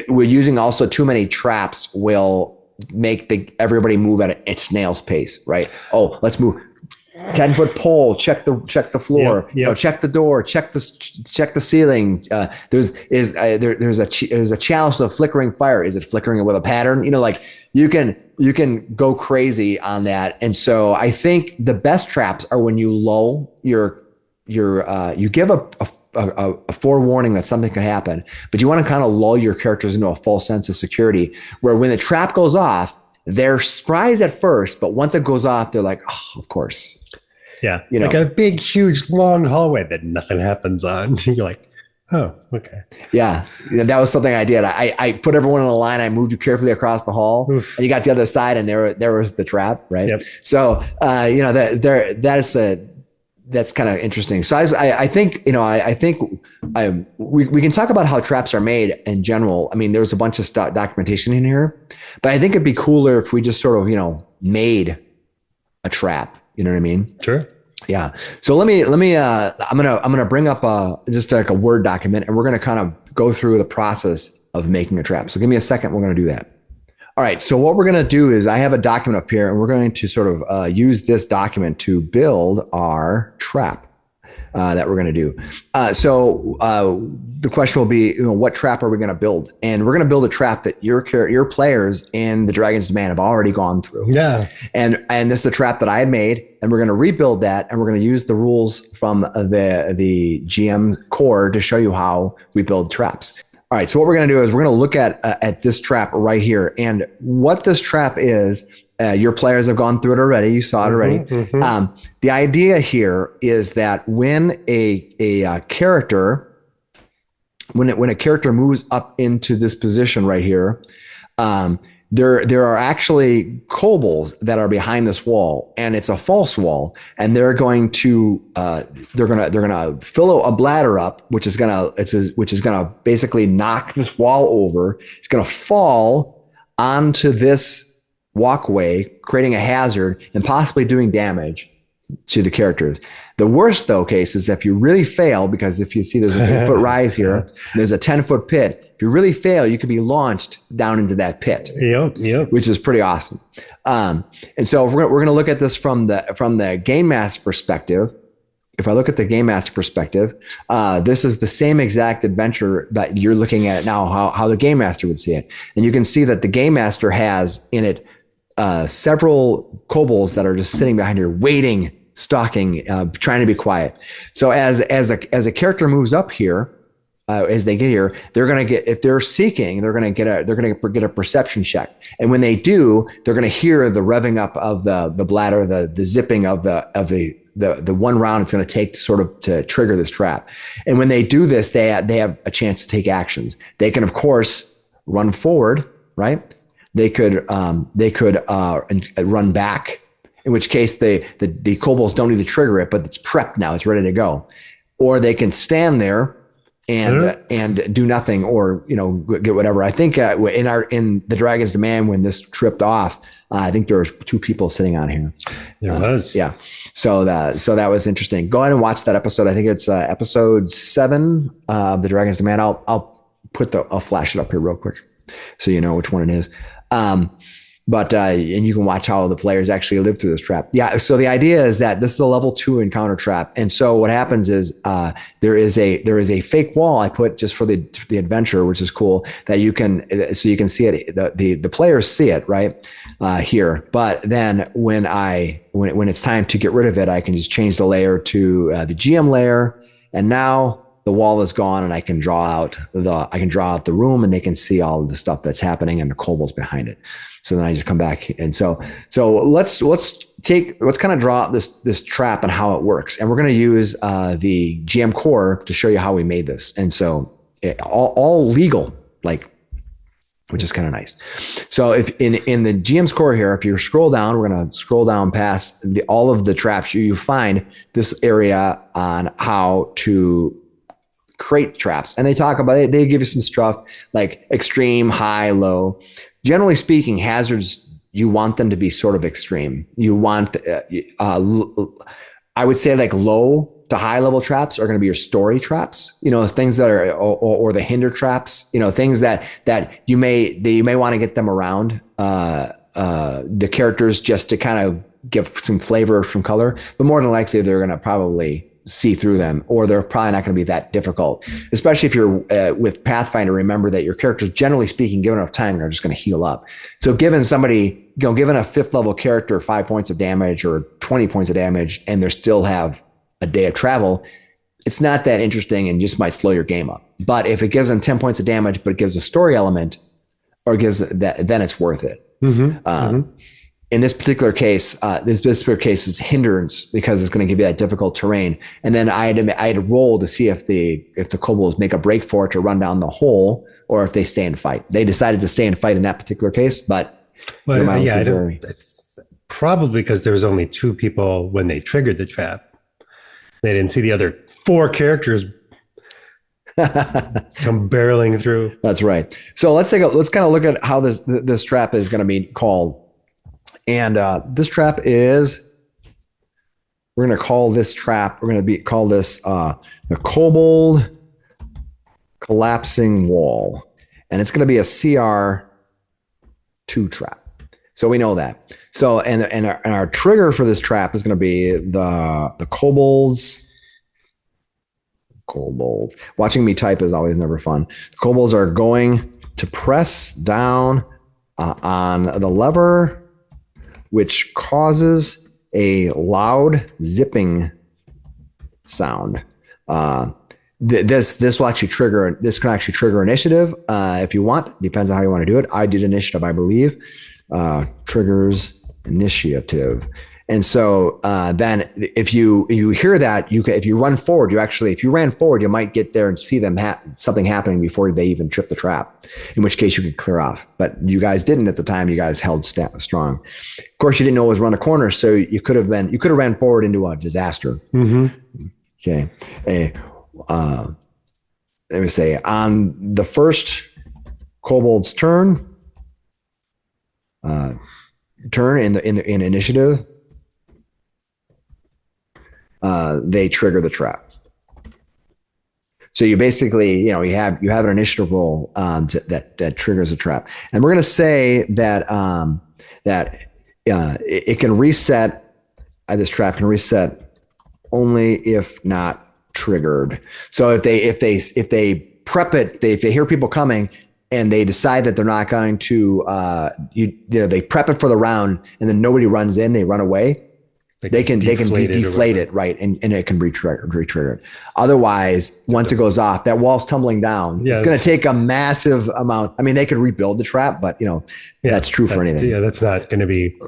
we're using also too many traps will make everybody move at a snail's pace, right? Oh, let's move. 10-foot pole. Check the floor. Yep. Check the door. Check the ceiling. There's a chalice of flickering fire. Is it flickering with a pattern? Like you can go crazy on that. And so I think the best traps are when you lull you give a forewarning that something could happen, but you want to kind of lull your characters into a false sense of security where when the trap goes off, they're surprised at first, but once it goes off, they're like, oh, of course. Yeah. Like a big, huge, long hallway that nothing happens on. You're like, oh, okay. Yeah. That was something I did. I put everyone in a line. I moved you carefully across the hall. Oof. And you got to the other side and there was the trap. Right. Yep. So, that's kind of interesting. So I think we can talk about how traps are made in general. I mean, there's a bunch of documentation in here, but I think it'd be cooler if we just sort of, made a trap. You know what I mean? Sure. Yeah. So let me, I'm going to bring up just like a Word document and we're going to kind of go through the process of making a trap. So give me a second. We're going to do that. All right. So what we're going to do is I have a document up here and we're going to sort of use this document to build our trap that we're going to do. So the question will be, what trap are we going to build? And we're going to build a trap that your players in the Dragon's Demand have already gone through. Yeah. And this is a trap that I had made, and we're going to rebuild that, and we're going to use the rules from the GM core to show you how we build traps. All right. So what we're going to do is we're going to look at this trap right here, and what this trap is. Your players have gone through it already. You saw it already. Mm-hmm. The idea here is that when a character, when a character moves up into this position right here, there are actually kobolds that are behind this wall, and it's a false wall, and they're going to fill a bladder up, which is gonna basically knock this wall over. It's gonna fall onto this walkway, creating a hazard and possibly doing damage to the characters. The worst though case is if you really fail, because if you see there's a 8-foot rise here, there's a 10-foot pit. If you really fail, you could be launched down into that pit. Yep. Which is pretty awesome. And so we're going to look at this from the game master perspective. If I look at the game master perspective, this is the same exact adventure that you're looking at now, how the game master would see it. And you can see that the game master has in it several kobolds that are just sitting behind here, waiting, stalking, trying to be quiet. So as a character moves up here, as they get here, they're going to get, if they're seeking, they're going to get a perception check. And when they do, they're going to hear the revving up of the bladder, the zipping of the one round it's going to take to trigger this trap. And when they do this, they have a chance to take actions. They can, of course, run forward, right? They could run back, in which case the kobolds don't need to trigger it, but it's prepped now. It's ready to go. Or they can stand there and do nothing, or get whatever. I think in the Dragon's Demand, when this tripped off, I think there were 2 people sitting on here. There was. Yeah. So that was interesting. Go ahead and watch that episode. I think it's episode 7 of the Dragon's Demand. I'll flash it up here real quick so you know which one it is. But and you can watch how the players actually live through this trap. Yeah. So the idea is that this is a level 2 encounter trap. And so what happens is there is a fake wall I put just for the adventure, which is cool, that you can see it. The players see it right here. But then when it's time to get rid of it, I can just change the layer to the GM layer, and now the wall is gone, and I can draw out the room, and they can see all of the stuff that's happening and the kobolds behind it. So then I just come back. And so let's kind of draw out this trap and how it works. And we're going to use the GM core to show you how we made this. And so all legal, like which is kind of nice. So if in the GM's core here, if you scroll down, we're going to scroll down past all of the traps, you find this area on how to create traps. And they talk about it. They give you some stuff like extreme, high, low. Generally speaking, hazards, you want them to be sort of extreme. You want, I would say like low to high level traps are going to be your story traps, things that are, or the hinder traps, things that you may want to get them around the characters just to kind of give some flavor from color, but more than likely they're going to probably see through them, or they're probably not going to be that difficult, especially if you're with Pathfinder. Remember that your characters, generally speaking, given enough time, are just going to heal up. So given somebody, given a 5th level character 5 points of damage or 20 points of damage, and they still have a day of travel, it's not that interesting and just might slow your game up. But if it gives them 10 points of damage, but it gives a story element, or gives that, then it's worth it. In this particular case, is hindrance, because it's going to give you that difficult terrain. And then I had to roll to see if the kobolds make a break for it to run down the hole, or if they stay and fight. They decided to stay and fight in that particular case, but I don't. Probably because there was only 2 people when they triggered the trap. They didn't see the other 4 characters come barreling through. That's right. So let's kind of look at how this trap is going to be called. And this trap is, we're going to call this trap, call this the Kobold Collapsing Wall. And it's going to be a CR2 trap. So we know that. So, and our trigger for this trap is going to be the Kobold. Watching me type is always never fun. The kobolds are going to press down on the lever, which causes a loud zipping sound. This will actually trigger. This can actually trigger initiative if you want. Depends on how you want to do it. I did initiative, I believe. Triggers initiative. And so then if you hear that, if you run forward, if you ran forward, you might get there and see them something happening before they even trip the trap, in which case you could clear off. But you guys didn't at the time. You guys held strong. Of course, you didn't know it was around the corner, so you could have ran forward into a disaster. Okay. Let me say, on the first kobold's turn in initiative, they trigger the trap. So you basically, you have an initiative roll that triggers a trap, and we're going to say that it can reset. This trap can reset only if not triggered. So if they prep it, if they hear people coming and they decide that they're not going to, they prep it for the round, and then nobody runs in, they run away. They can deflate it, right, and it can be re-triggered. Otherwise, once it goes off, that wall's tumbling down. Yeah, it's going to take a massive amount. I mean, they could rebuild the trap, but that's true for anything. Yeah, that's not going to be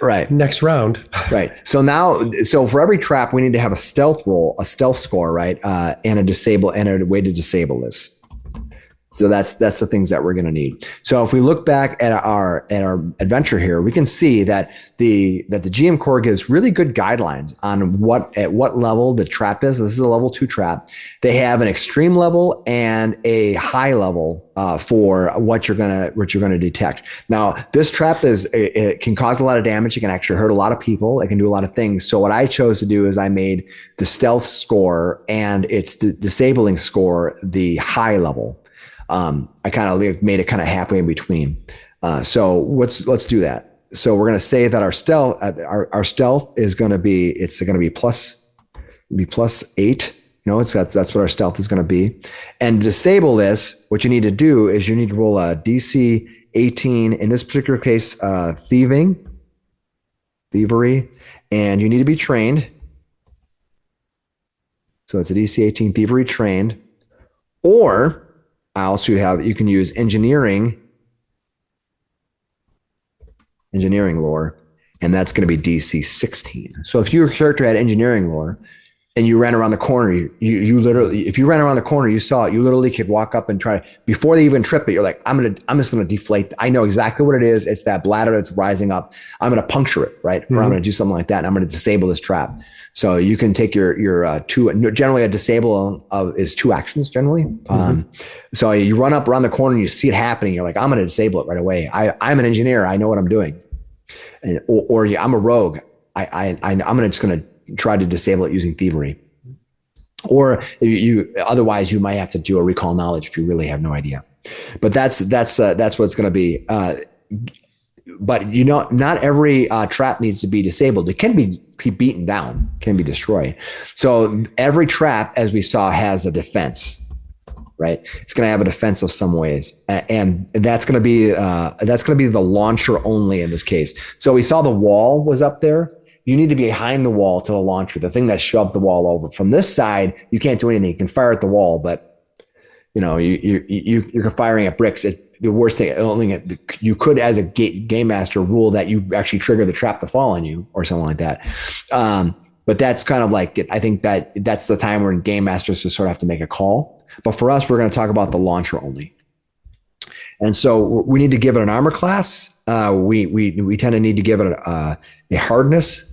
right next round. Right. So for every trap, we need to have a stealth roll, a stealth score, right, and a way to disable this. So that's the things that we're going to need. So if we look back at our adventure here, we can see that the GM core gives really good guidelines on at what level the trap is. This is a level 2 trap. They have an extreme level and a high level for what you're gonna detect. Now, this trap it can cause a lot of damage. It can actually hurt a lot of people. It can do a lot of things. So what I chose to do is I made the stealth score and its disabling score the high level. I kind of made it kind of halfway in between. So let's do that. So we're going to say that our stealth is going to be, plus 8. That's what our stealth is going to be. And to disable this, what you need to do is you need to roll a DC 18. In this particular case, thievery, and you need to be trained. So it's a DC 18 thievery trained, or you can use engineering lore, and that's going to be DC 16. So if your character had engineering lore, and you ran around the corner, you literally, if you ran around the corner, you saw it, you literally could walk up and try, before they even trip it, you're like, I'm just going to deflate. I know exactly what it is. It's that bladder that's rising up. I'm going to puncture it, right? Or I'm going to do something like that. And I'm going to disable this trap. So you can take your two, generally a disable is 2 actions generally. So you run up around the corner and you see it happening. You're like, I'm going to disable it right away. I'm an engineer. I know what I'm doing. And, or I'm a rogue. I'm just going to try to disable it using thievery. Or otherwise you might have to do a recall knowledge if you really have no idea. But that's what it's going to be. But not every trap needs to be disabled. It can be beaten down, can be destroyed. So every trap, as we saw, has a defense, right? It's going to have a defense of some ways, and that's going to be the launcher only in this case. So we saw the wall was up there. You need to be behind the wall to the launcher, the thing that shoves the wall over. From this side, you can't do anything. You can fire at the wall, but you're firing at bricks. The worst thing, you could, as a game master, rule that you actually trigger the trap to fall on you or something like that. But that's kind of like, I think that's the time where game masters just sort of have to make a call. But for us, we're going to talk about the launcher only. And so we need to give it an armor class. We tend to need to give it a hardness.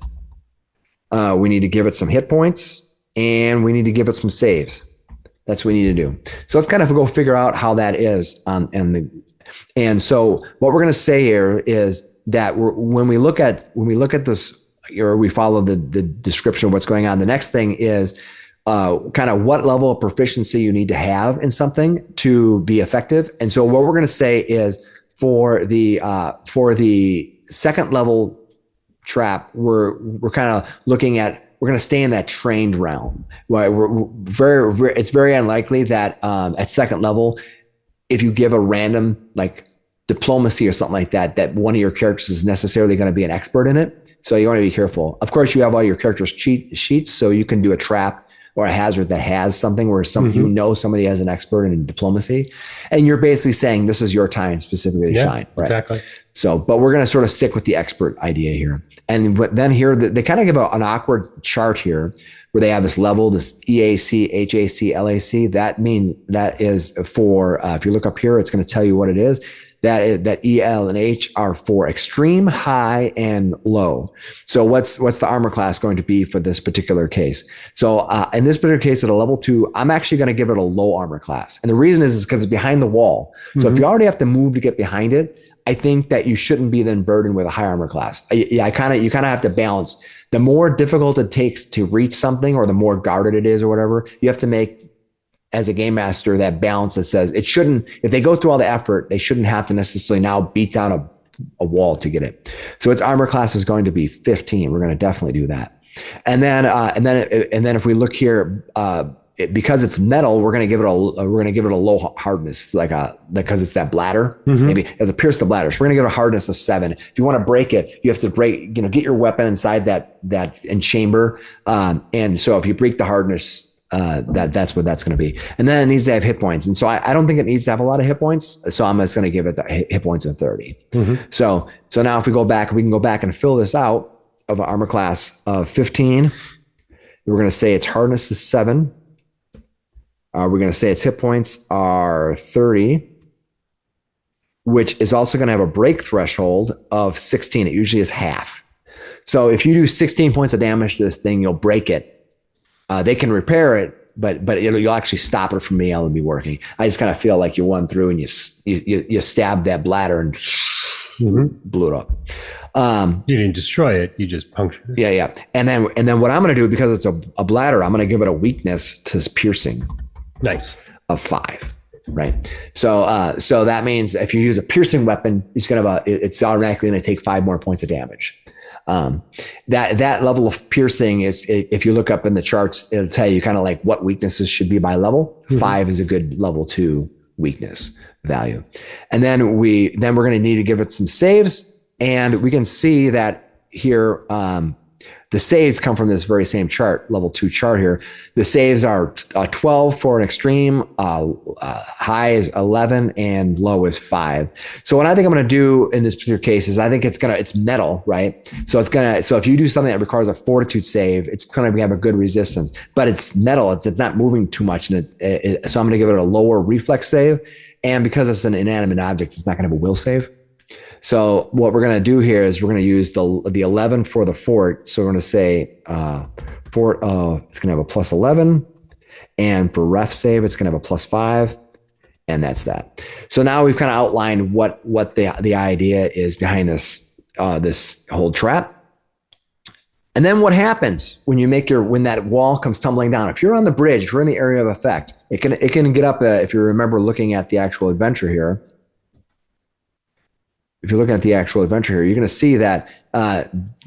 We need to give it some hit points, and we need to give it some saves. That's what we need to do. So let's kind of go figure out how that is. And so what we're going to say here is that when we look at this, or we follow the description of what's going on, the next thing is kind of what level of proficiency you need to have in something to be effective. And so what we're going to say is for the second level trap, we're kind of looking at, we're going to stay in that trained realm. It's very unlikely that at second level, if you give a random like diplomacy or something like that, that one of your characters is necessarily going to be an expert in it. So you want to be careful. Of course, you have all your characters' cheat sheets, so you can do a trap or a hazard that has something where somebody has an expert in diplomacy, and you're basically saying this is your time specifically to shine. Right? Exactly. So, but we're going to sort of stick with the expert idea here. And then here, they kind of give an awkward chart here where they have this level, this EAC, HAC, LAC. That means that is for, if you look up here, it's going to tell you what it is. That EL and H are for extreme, high, and low. So what's the armor class going to be for this particular case? So in this particular case at a level 2, I'm actually going to give it a low armor class. And the reason is because it's behind the wall. So if you already have to move to get behind it, I think that you shouldn't be then burdened with a high armor class. You kind of have to balance. The more difficult it takes to reach something, or the more guarded it is or whatever, you have to make, as a game master, that balance that says it shouldn't, if they go through all the effort, they shouldn't have to necessarily now beat down a wall to get it. So its armor class is going to be 15. We're going to definitely do that. And then if we look here, because it's metal, we're going to give it a low hardness, because it's that bladder. Maybe as a pierce the bladder. So we're going to give it a hardness of 7. If you want to break it, you have to get your weapon inside that in chamber. And so if you break the hardness, that's what that's going to be. And then it needs to have hit points. And so I don't think it needs to have a lot of hit points. So I'm just going to give it the hit points of 30. So now if we go back, we can go back and fill this out of an armor class of 15. We're going to say its hardness is 7. We're going to say its hit points are 30, which is also going to have a break threshold of 16. It usually is half. So if you do 16 points of damage to this thing, you'll break it. They can repair it, but you'll actually stop it from being able to be working. I just kind of feel like you went through and you stabbed that bladder and blew it up. You didn't destroy it; you just punctured it. Yeah. And then what I'm going to do, because it's a bladder, I'm going to give it a weakness to piercing. Nice. Of 5. Right. So that means if you use a piercing weapon, it's automatically going to take 5 more points of damage. That level of piercing is, if you look up in the charts, it'll tell you kind of like what weaknesses should be by level. 5 is a good level 2 weakness value. And then we're going to need to give it some saves, and we can see that here, The saves come from this very same chart, level 2 chart here. The saves are 12 for an extreme, high is 11, and low is 5. So what I think I'm going to do in this particular case is I think it's metal, right? So if you do something that requires a fortitude save, it's going to have a good resistance, but it's metal. It's not moving too much. And so I'm going to give it a lower reflex save. And because it's an inanimate object, it's not going to have a will save. So what we're going to do here is we're going to use the 11 for the fort. So we're going to say fort, it's going to have a plus 11. And for ref save, it's going to have a plus 5. And that's that. So now we've kind of outlined what the idea is behind this whole trap. And then what happens when when that wall comes tumbling down? If you're on the bridge, if you're in the area of effect, it can get up. If you remember looking at the actual adventure here, if you're looking at the actual adventure here, you're going to see that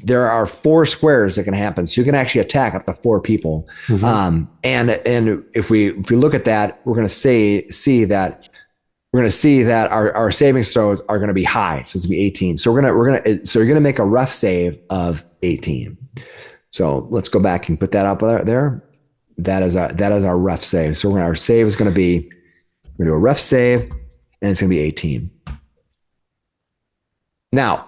there are 4 squares that can happen. So you can actually attack up to 4 people. Mm-hmm. And if we look at that, we're going to see that our saving throws are going to be high. So it's going to be 18. So you're going to make a rough save of 18. So let's go back and put that up there. That is our rough save. So our save is going to be, we're going to do a rough save, and it's going to be 18. Now,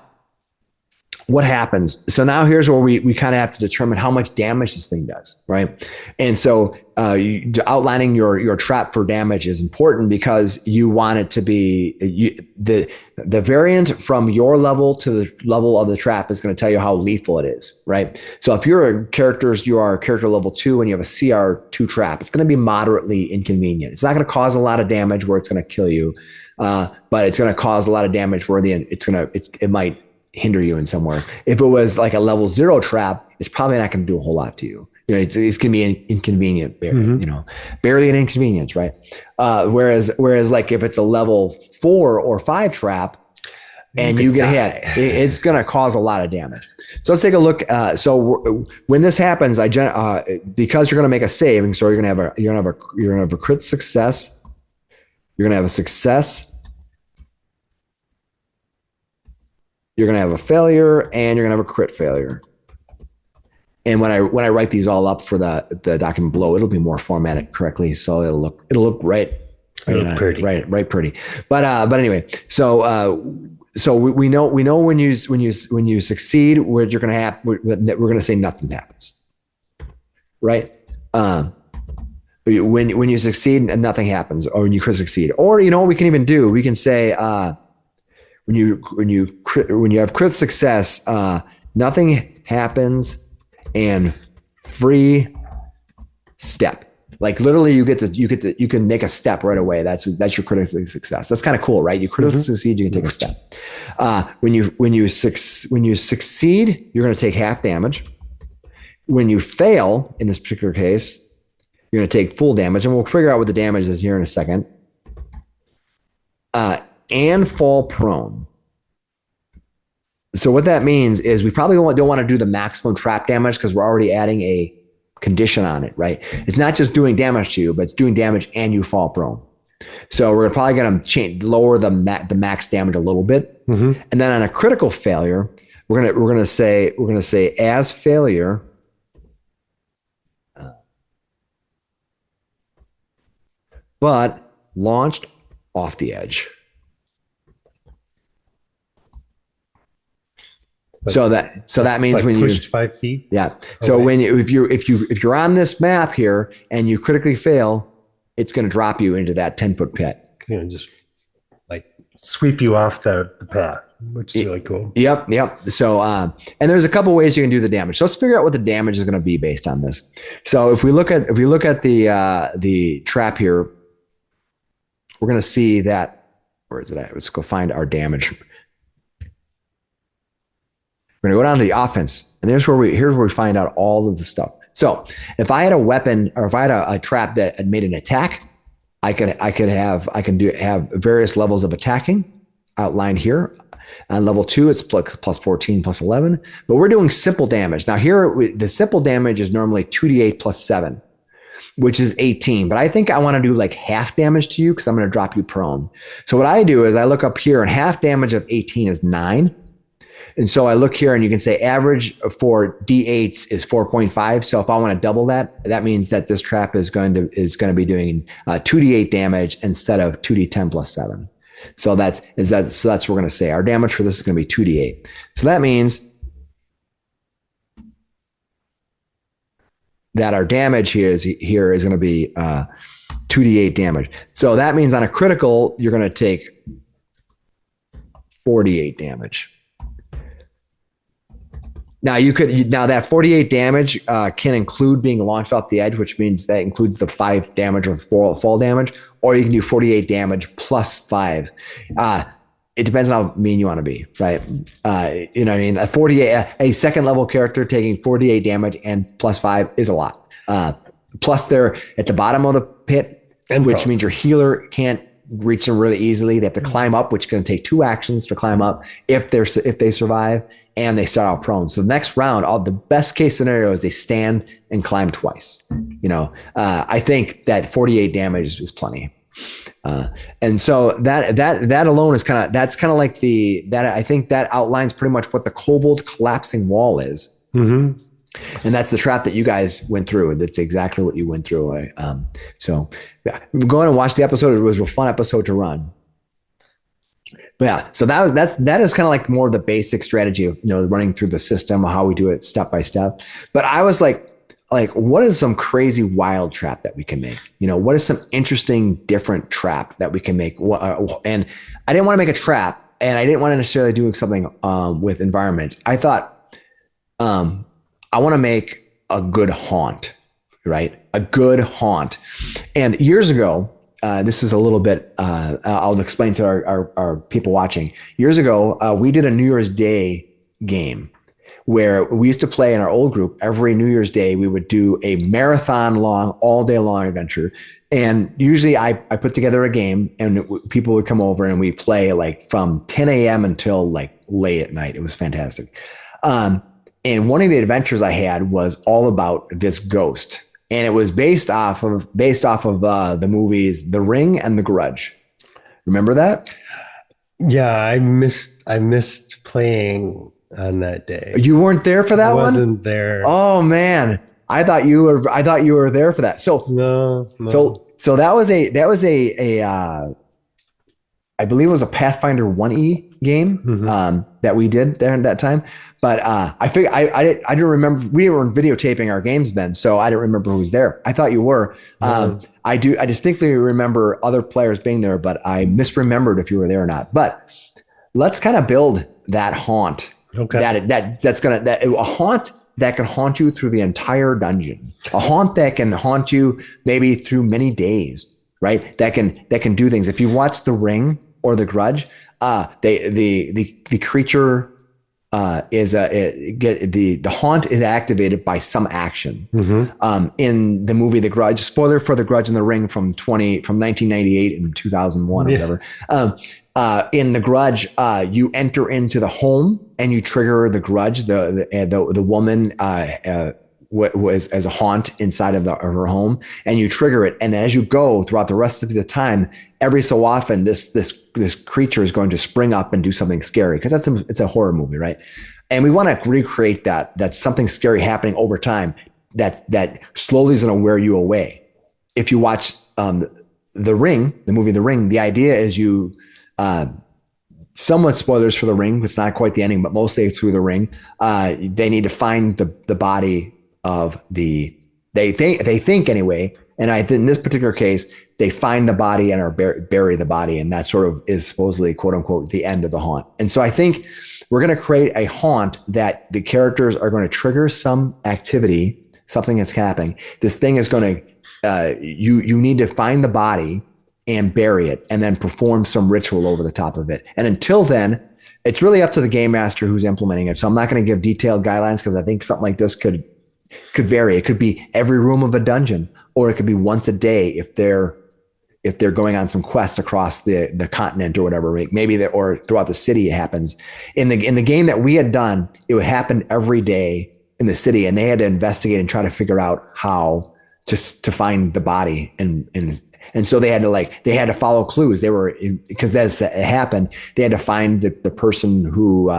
what happens? So now here's where we kind of have to determine how much damage this thing does, right? And so outlining your trap for damage is important because you want it to be the variant from your level to the level of the trap is going to tell you how lethal it is, right? So if you are character level 2 and you have a CR2 trap, it's going to be moderately inconvenient. It's not going to cause a lot of damage where it's going to kill you. But it's going to cause a lot of damage where it might hinder you in somewhere. If it was like a level 0 trap, it's probably not going to do a whole lot to you. It's going to be inconvenient, barely an inconvenience, right? Whereas like if it's a level 4 or 5 trap and you get hit, it's going to cause a lot of damage. So let's take a look. So when this happens, because you're going to make a save, and so you're going to have a crit success. You're going to have a success. You're going to have a failure, and you're going to have a crit failure. And when I write these all up for the document below, it'll be more formatted correctly, so it'll look right pretty. But anyway, so we know when you succeed, what you're going to have. We're going to say nothing happens, right? When you succeed and nothing happens, or when you crit succeed, or what we can even do, we can say when you have crit success, nothing happens and free step. Like literally, you can make a step right away. That's your critical success. That's kind of cool, right? You critically succeed, you can take a step. When you succeed, you're going to take half damage. When you fail, in this particular case, you're going to take full damage, and we'll figure out what the damage is here in a second. And fall prone. So what that means is we probably don't want to do the maximum trap damage because we're already adding a condition on it, right? It's not just doing damage to you, but it's doing damage and you fall prone. So we're probably going to lower the max damage a little bit, and then on a critical failure, we're going to say as failure. But launched off the edge. So that means when you pushed 5 feet. Yeah. So if you're on this map here and you critically fail, it's going to drop you into that 10-foot pit. Just like sweep you off the path, which is really cool. Yep. So and there's a couple ways you can do the damage. So let's figure out what the damage is going to be based on this. So if we look at the trap here, we're going to see that, where is it at? Let's go find our damage. We're going to go down to the offense, and here's where we find out all of the stuff. So if I had a weapon, or if I had a trap that had made an attack, I can have various levels of attacking outlined here. On level 2, it's plus 14, plus 11, but we're doing simple damage. Now here, the simple damage is normally 2d8 plus 7. Which is 18. But I think I want to do like half damage to you because I'm going to drop you prone. So what I do is I look up here, and half damage of 18 is 9. And so I look here and you can say average for D8s is 4.5. So if I want to double that, that means that this trap is going to be doing 2d8 damage instead of 2d10 plus 7. So that's what we're going to say. Our damage for this is going to be 2d8. So that means that our damage here is going to be 2d8 damage. So that means on a critical, you're going to take 48 damage. Now that 48 damage can include being launched off the edge, which means that includes the 5 damage or fall damage, or you can do 48 damage plus 5. It depends on how mean you want to be, right? You know what I mean? A second level character taking 48 damage and plus 5 is a lot. Plus they're at the bottom of the pit, which means your healer can't reach them really easily. They have to climb up, which is going to take 2 actions to climb up if they survive, and they start out prone. So the next round, the best case scenario is they stand and climb twice. You know, I think that 48 damage is plenty. And so that alone is kind of like I think that outlines pretty much what the Kobold collapsing wall is. Mm-hmm. And that's the trap that you guys went through. That's exactly what you went through. So go on and watch the episode. It was a fun episode to run. But yeah, so that is kind of like more of the basic strategy of, you know, running through the system, how we do it step by step. But I was like, what is some crazy wild trap that we can make? You know, what is some interesting, different trap that we can make? And I didn't want to make a trap, and I didn't want to necessarily do something with environments. I thought, I want to make a good haunt, right? A good haunt. And years ago, this is a little bit, I'll explain to our people watching. Years ago, we did a New Year's Day game where we used to play in our old group. Every New Year's Day, we would do a marathon long, all day long adventure. And usually I put together a game, and people would come over and we play like from 10 a.m. until like late at night. It was fantastic. And one of the adventures I had was all about this ghost. And it was based off of the movies The Ring and The Grudge. Remember that? Yeah, I missed playing on that day. You weren't there for that one? I wasn't there. Oh man, I thought you were there for that. So no. So that was a I believe it was a Pathfinder 1E game that we did there at that time. But I figured I didn't remember. We were videotaping our games then, so I didn't remember who was there. I thought you were. I distinctly remember other players being there, but I misremembered if you were there or not. But let's kind of build that haunt. Okay. A haunt that can haunt you through the entire dungeon. A haunt that can haunt you maybe through many days, right? That can do things. If you watch The Ring or The Grudge, the creature the haunt is activated by some action. In the movie The Grudge, spoiler for The Grudge and The Ring from 1998 and 2001 or whatever. In The Grudge, you enter into the home and you trigger the grudge. The woman was as a haunt inside of her home, and you trigger it. And as you go throughout the rest of the time, every so often this creature is going to spring up and do something scary, because it's a horror movie, right? And we want to recreate that's something scary happening over time that slowly is going to wear you away. If you watch The movie The Ring, the idea is you somewhat spoilers for The Ring. It's not quite the ending, but mostly through The Ring, they need to find the body of they think anyway. And in this particular case, they find the body and bury the body. And that sort of is supposedly, quote unquote, the end of the haunt. And so I think we're going to create a haunt that the characters are going to trigger some activity, something that's happening. This thing is going to, you need to find the body and bury it, and then perform some ritual over the top of it. And until then, it's really up to the game master who's implementing it. So I'm not going to give detailed guidelines, because I think something like this could vary. It could be every room of a dungeon, or it could be once a day if they're going on some quest across the continent or whatever. Maybe or throughout the city it happens. In the game that we had done, it would happen every day in the city, and they had to investigate and try to figure out how just to find the body. And And so they had to follow clues. They were, because as it happened, they had to find the person who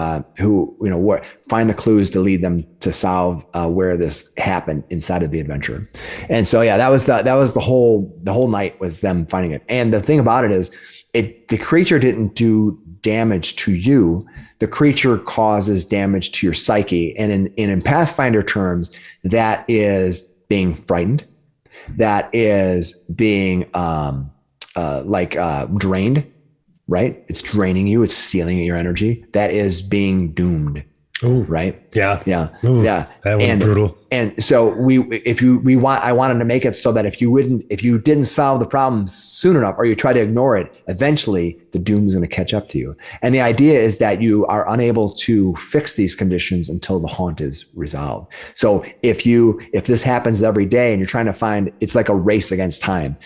find the clues to lead them to solve where this happened inside of the adventure. And so, yeah, that was the whole night was them finding it. And the thing about it is the creature didn't do damage to you. The creature causes damage to your psyche. And in Pathfinder terms, that is being frightened. That is being drained, right? It's draining you. It's stealing your energy. That is being doomed. Ooh, right? Yeah. Ooh, yeah. That was brutal. And so I wanted to make it so that if you didn't solve the problem soon enough, or you try to ignore it, eventually the doom is going to catch up to you. And the idea is that you are unable to fix these conditions until the haunt is resolved. So if this happens every day and you're trying to find, it's like a race against time.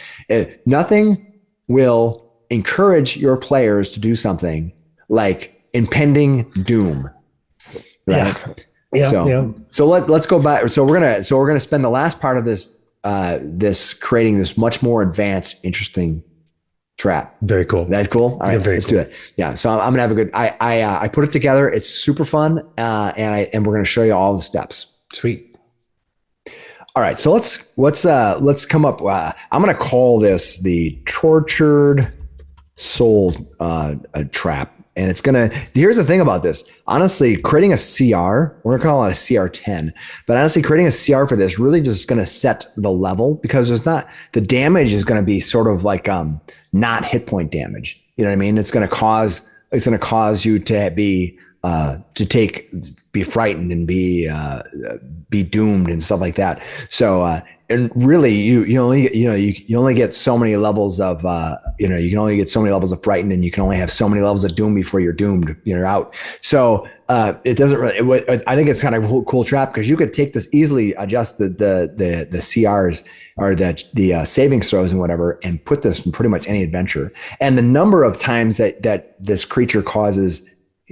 Nothing will encourage your players to do something like impending doom. Right. So let's go back. So we're gonna spend the last part of this creating this much more advanced, interesting trap. Very cool. That's cool. All right, let's do it. Yeah. So I'm gonna have a good. I put it together. It's super fun. And we're gonna show you all the steps. Sweet. All right. So let's come up. I'm gonna call this the tortured soul trap. And here's the thing about this. Honestly, creating a CR, we're gonna call it a CR10, but honestly, creating a CR for this really just gonna set the level, because the damage is gonna be sort of like not hit point damage. You know what I mean? It's gonna cause you to be frightened and be doomed and stuff like that. So and really, you only get so many levels of you can only get so many levels of frightened, and you can only have so many levels of doom before you're doomed. You're out. So it doesn't really. I think it's kind of a cool trap, because you could take this, easily adjust the CRs or the savings throws and whatever, and put this in pretty much any adventure. And the number of times that this creature causes,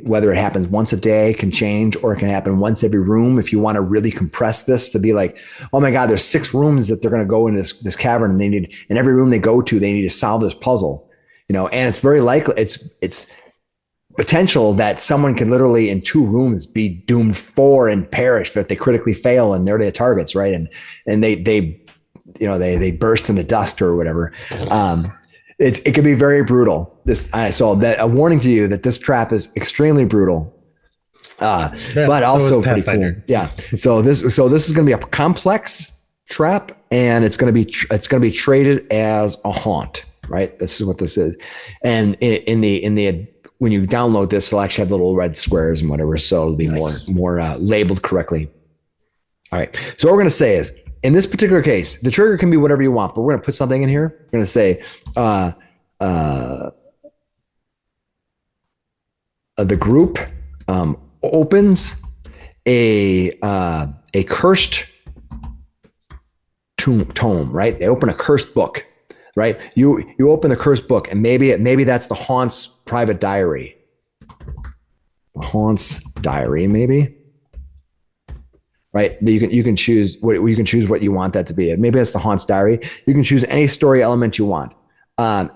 whether it happens once a day, can change, or it can happen once every room. If you want to really compress this to be like, oh my God, there's 6 rooms that they're going to go into this cavern, and in every room they go to, they need to solve this puzzle, and it's very likely it's potential that someone can literally in 2 rooms be doomed 4 and perish if they critically fail, and they're the targets, right? And they burst into dust or whatever. It can be very brutal. So that a warning to you that this trap is extremely brutal, but also pretty cool. Yeah. So this is going to be a complex trap, and it's going to be traded as a haunt, right? This is what this is. And when you download this, it'll actually have little red squares and whatever, so it'll be more labeled correctly. All right. So what we're going to say is, in this particular case, the trigger can be whatever you want, but we're going to put something in here. We're going to say the group opens a cursed tome, right? They open a cursed book, right? You open the cursed book, and maybe that's the haunt's private diary. The haunt's diary, maybe. Right, you can choose what you want that to be. Maybe it's the haunt's diary. You can choose any story element you want, or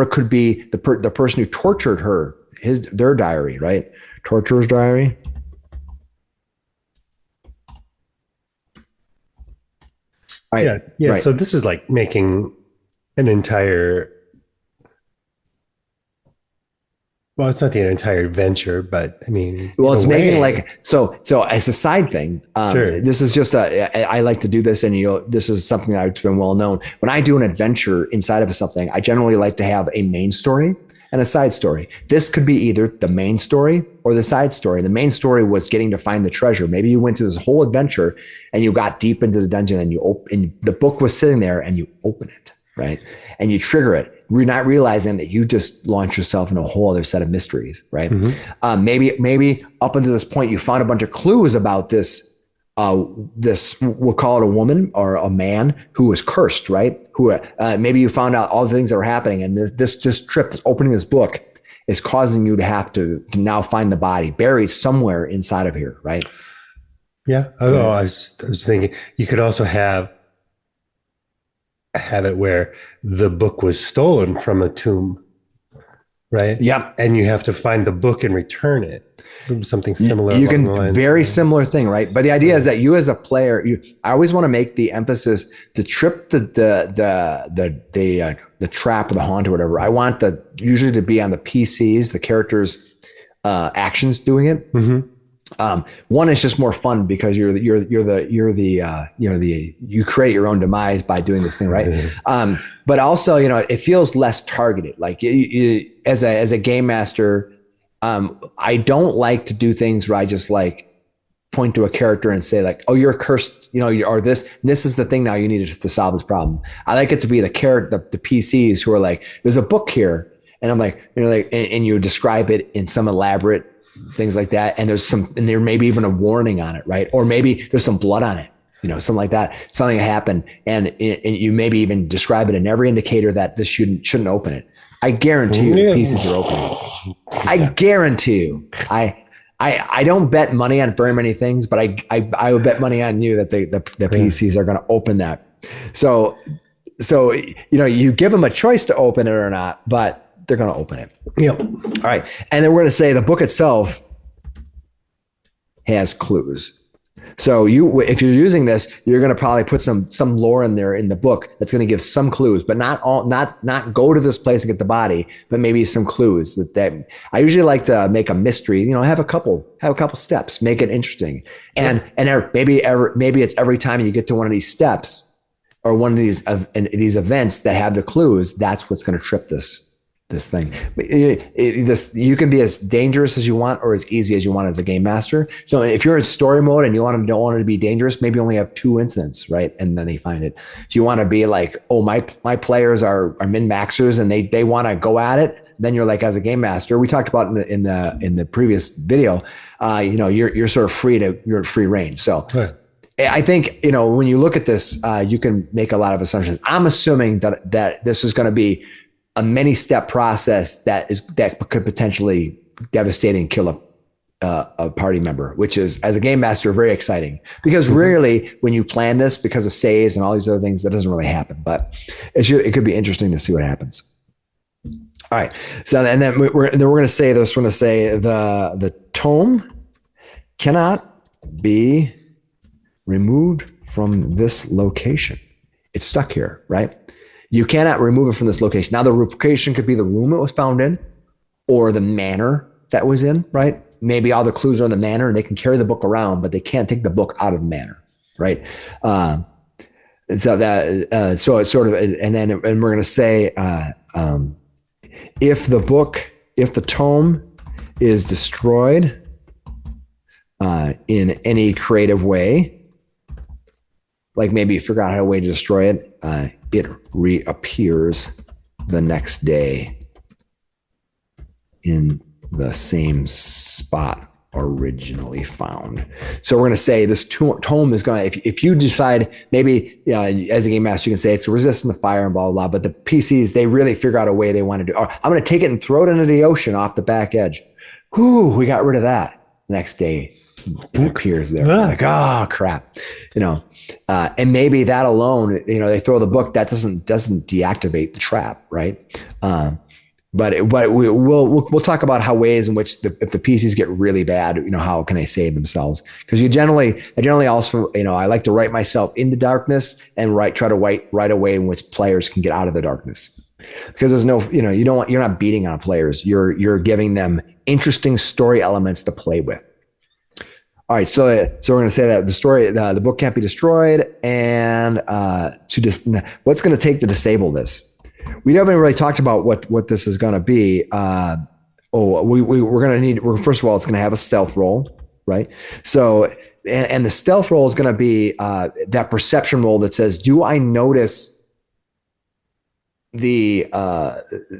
it could be the person who tortured her, their diary, right? Torturer's diary. Right. Yes. Yeah. Right. So this is like making an entire. Well, it's not the entire adventure, but I mean, well, it's making like, so as a side thing, sure. This is just I like to do this, and this is something that's been well known. When I do an adventure inside of something, I generally like to have a main story and a side story. This could be either the main story or the side story. The main story was getting to find the treasure. Maybe you went through this whole adventure and you got deep into the dungeon, and the book was sitting there, and you open it, right? And you trigger it. We're not realizing that you just launched yourself into a whole other set of mysteries, right? Mm-hmm. Maybe up until this point, you found a bunch of clues about this, we'll call it a woman or a man who was cursed, right? Who maybe you found out all the things that were happening, and this trip, opening this book, is causing you to have to now find the body buried somewhere inside of here, right? Yeah. I was thinking you could also have have it where the book was stolen from a tomb, right? Yep. And you have to find the book and return it. Something similar. You along the can lines very of- similar thing, right? But the idea is that you as a player, I always want to make the emphasis to trip the trap or the haunt or whatever. I want usually to be on the PCs, the characters' actions doing it. One is just more fun because you create your own demise by doing this thing, right? But also, it feels less targeted. Like as a game master, I don't like to do things where I just like point to a character and say like, oh, you're cursed, or this is the thing now you need to solve this problem. I like it to be the PCs who are like, there's a book here. And I'm like, and you describe it in some elaborate things like that. And there may be even a warning on it, right? Or maybe there's some blood on it, something like that, something happened. And you maybe even describe it in every indicator that this shouldn't open it. I guarantee you the pieces are open. I guarantee you. I don't bet money on very many things, but I would bet money on you that the PCs are going to open that. So you give them a choice to open it or not, but they're going to open it. All right. And then we're going to say the book itself has clues. So if you're using this, you're going to probably put some lore in there in the book that's going to give some clues, but not go to this place and get the body, but maybe some clues that I usually like to make a mystery, have a couple steps, make it interesting. And maybe it's every time you get to one of these steps or one of these events that have the clues, that's what's going to trip this thing. You can be as dangerous as you want or as easy as you want as a game master. So if you're in story mode and don't want it to be dangerous, maybe only have 2 incidents, right? And then they find it. So you want to be like, oh, my players are min-maxers and they want to go at it. Then you're like, as a game master, we talked about in the previous video, you're sort of you're at free range. So right. I think, when you look at this, you can make a lot of assumptions. I'm assuming that this is going to be a many-step process that could potentially devastating kill a party member, which is, as a game master, very exciting. Because rarely, when you plan this, because of saves and all these other things, that doesn't really happen. But it could be interesting to see what happens. All right. So and then we're going to say this. We're going to say the tome cannot be removed from this location. It's stuck here, right? You cannot remove it from this location. Now, the location could be the room it was found in or the manor that was in, right? Maybe all the clues are in the manor and they can carry the book around, but they can't take the book out of the manor, right? So it's sort of, and we're going to say, if the tome is destroyed in any creative way, like maybe you forgot how a way to destroy it, it reappears the next day in the same spot originally found. So we're going to say this tome is going to, if you decide, maybe as a game master, you can say it's resistant to fire and blah, blah, blah, but the PCs, they really figure out a way they want to do. Or I'm going to take it and throw it into the ocean off the back edge. Whoo, we got rid of that. Next day, it appears there. Like, oh crap, and maybe that alone, they throw the book, that doesn't deactivate the trap, right? But we'll talk about how ways in which if the PCs get really bad, how can they save themselves? Because I generally also, I like to write myself in the darkness and try to write a way in which players can get out of the darkness. Because there's no, you're not beating on players. You're giving them interesting story elements to play with. All right, so we're going to say that the book can't be destroyed, and what's going to take to disable this? We haven't really talked about what this is going to be. We're going to need. First of all, it's going to have a stealth roll, right? So, and the stealth roll is going to be that perception roll that says, do I notice the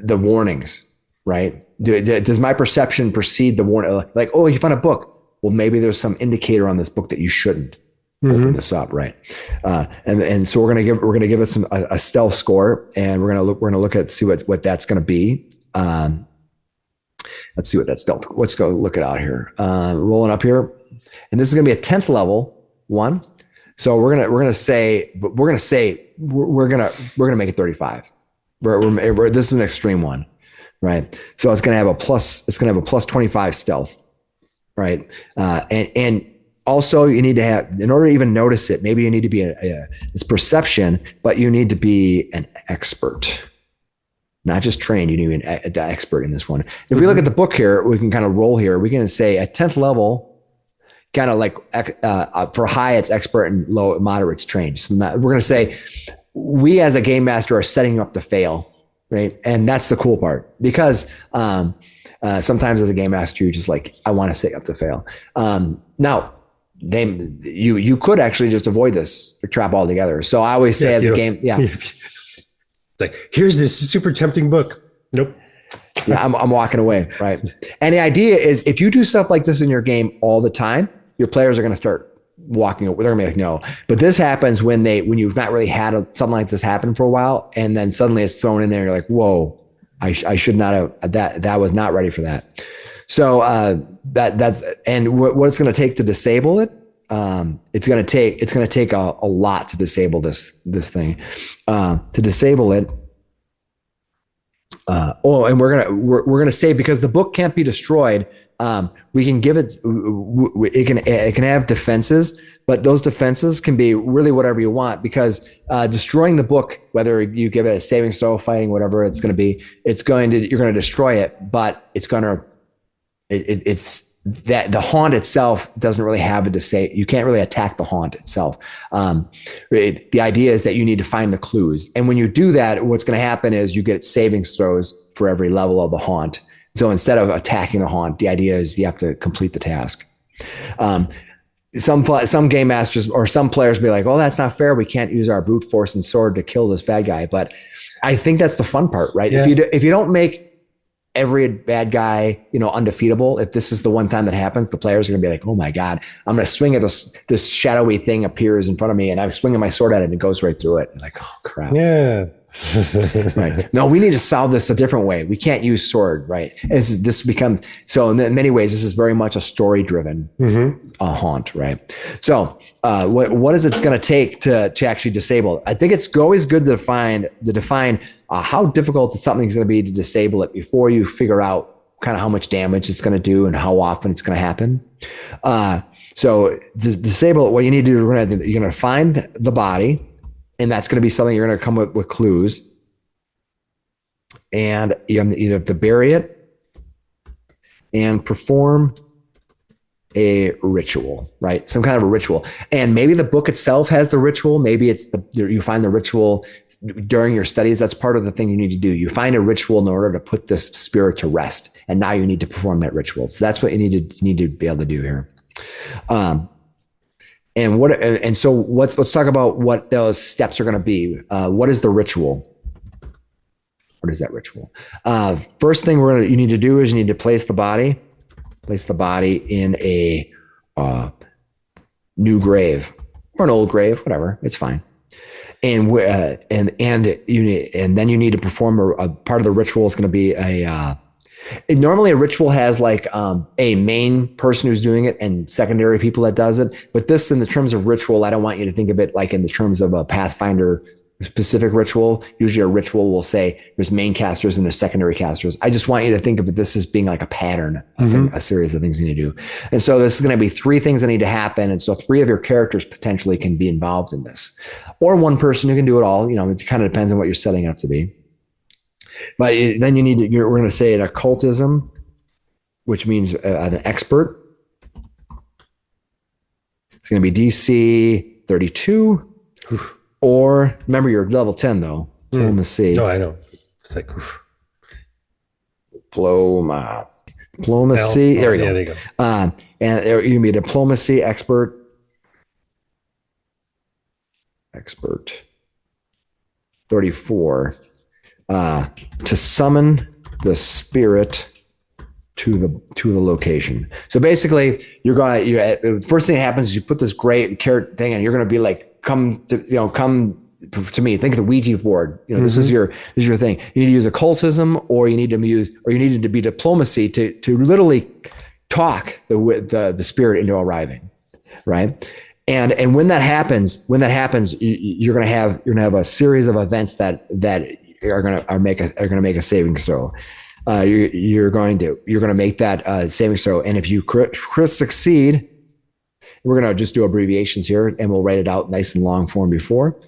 warnings, right? Does my perception precede the warning? Like, oh, you found a book. Well, maybe there's some indicator on this book that you shouldn't open this up, right? And so we're gonna give it a stealth score, and we're gonna look at see what that's gonna be. Let's see what that stealth. Let's go look it out here. Rolling up here, and this is gonna be a 10th level one. So we're gonna say we're gonna make it 35. This is an extreme one, right? So it's gonna have a plus 25 stealth, right? And also you need to have, in order to even notice it, maybe you need to be it's perception, but you need to be an expert. Not just trained, you need to be an expert in this one. If we look at the book here, we can kind of roll here. We can say at 10th level, kind of like for high, it's expert, and low, moderate, it's trained. So we're going to say we as a game master are setting you up to fail, right? And that's the cool part, because sometimes as a game master, you're just like, I want to set you up to fail. Now, you could actually just avoid this trap altogether. So I always say it's like, here's this super tempting book. Nope. Yeah, I'm walking away, right? And the idea is, if you do stuff like this in your game all the time, your players are going to start walking away. They're going to be like, no. But this happens when you've not really had something like this happen for a while, and then suddenly it's thrown in there. You're like, whoa, I should not have that was not ready for that. So that's what it's going to take to disable it. It's going to take a lot to disable this thing. To disable it. And we're gonna say, because the book can't be destroyed, we can give it. It can have defenses, but those defenses can be really whatever you want, because destroying the book, whether you give it a saving throw, fighting, whatever it's going to be, you're going to destroy it, but it's that the haunt itself doesn't really have you can't really attack the haunt itself. The idea is that you need to find the clues. And when you do that, what's going to happen is you get savings throws for every level of the haunt. So instead of attacking the haunt, the idea is you have to complete the task. Some game masters or some players be like, oh, that's not fair. We can't use our brute force and sword to kill this bad guy. But I think that's the fun part, right? Yeah. If you don't make every bad guy, undefeatable, if this is the one time that happens, the players are going to be like, oh my God, I'm going to swing at this shadowy thing appears in front of me, and I'm swinging my sword at it and it goes right through it. And like, oh crap. Yeah. Right. No, we need to solve this a different way. We can't use sword, right? This becomes, so in many ways, this is very much a story driven haunt, right? So what is it going to take to actually disable it? I think it's always good to define how difficult something's going to be to disable it before you figure out kind of how much damage it's going to do and how often it's going to happen. So to disable it, what you need to do, you're going to find the body, and that's going to be something you're going to come with clues, and you have to bury it and perform a ritual, right? Some kind of a ritual. And maybe the book itself has the ritual. Maybe it's you find the ritual during your studies. That's part of the thing you need to do. You find a ritual in order to put this spirit to rest, and now you need to perform that ritual. So that's what you need to be able to do here. So let's talk about what those steps are going to be. What is the ritual? What is that ritual? First thing you need to do is you need to place the body in a new grave or an old grave, whatever. It's fine. And then you need to perform a part of the ritual. Is going to be normally a ritual has like a main person who's doing it and secondary people that does it. But this, in the terms of ritual, I don't want you to think of it like in the terms of a Pathfinder specific ritual. Usually a ritual will say there's main casters and there's secondary casters. I just want you to think of this as being like a pattern, a series of things you need to do. And so this is going to be 3 things that need to happen. And so 3 of your characters potentially can be involved in this, or one person who can do it all. It kind of depends on what you're setting it up to be. But then we're going to say an occultism, which means an expert. It's going to be DC 32. Oof. Or remember, you're level 10 though. Diplomacy. No, I know. It's like oof. Diplomacy. There we go. There you go. And you're going to be a diplomacy expert. Expert 34. To summon the spirit to the location. So basically, the first thing that happens is you put this great carrot thing, and you're going to be like, come to me. Think of the Ouija board. This is your thing. You need to use occultism, or you need to be diplomacy to literally talk the spirit into arriving, right? And when that happens, you're going to have a series of events that are going to make a saving throw. You're going to make that saving throw, and if you crit succeed, we're going to just do abbreviations here, and we'll write it out nice and long form before.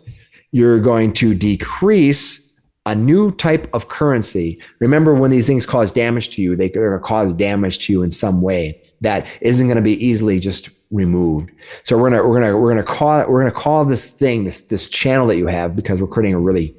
You're going to decrease a new type of currency. Remember, when these things cause damage to you, they're going to cause damage to you in some way that isn't going to be easily just removed. So we're going to call this thing, this channel that you have, because we're creating a really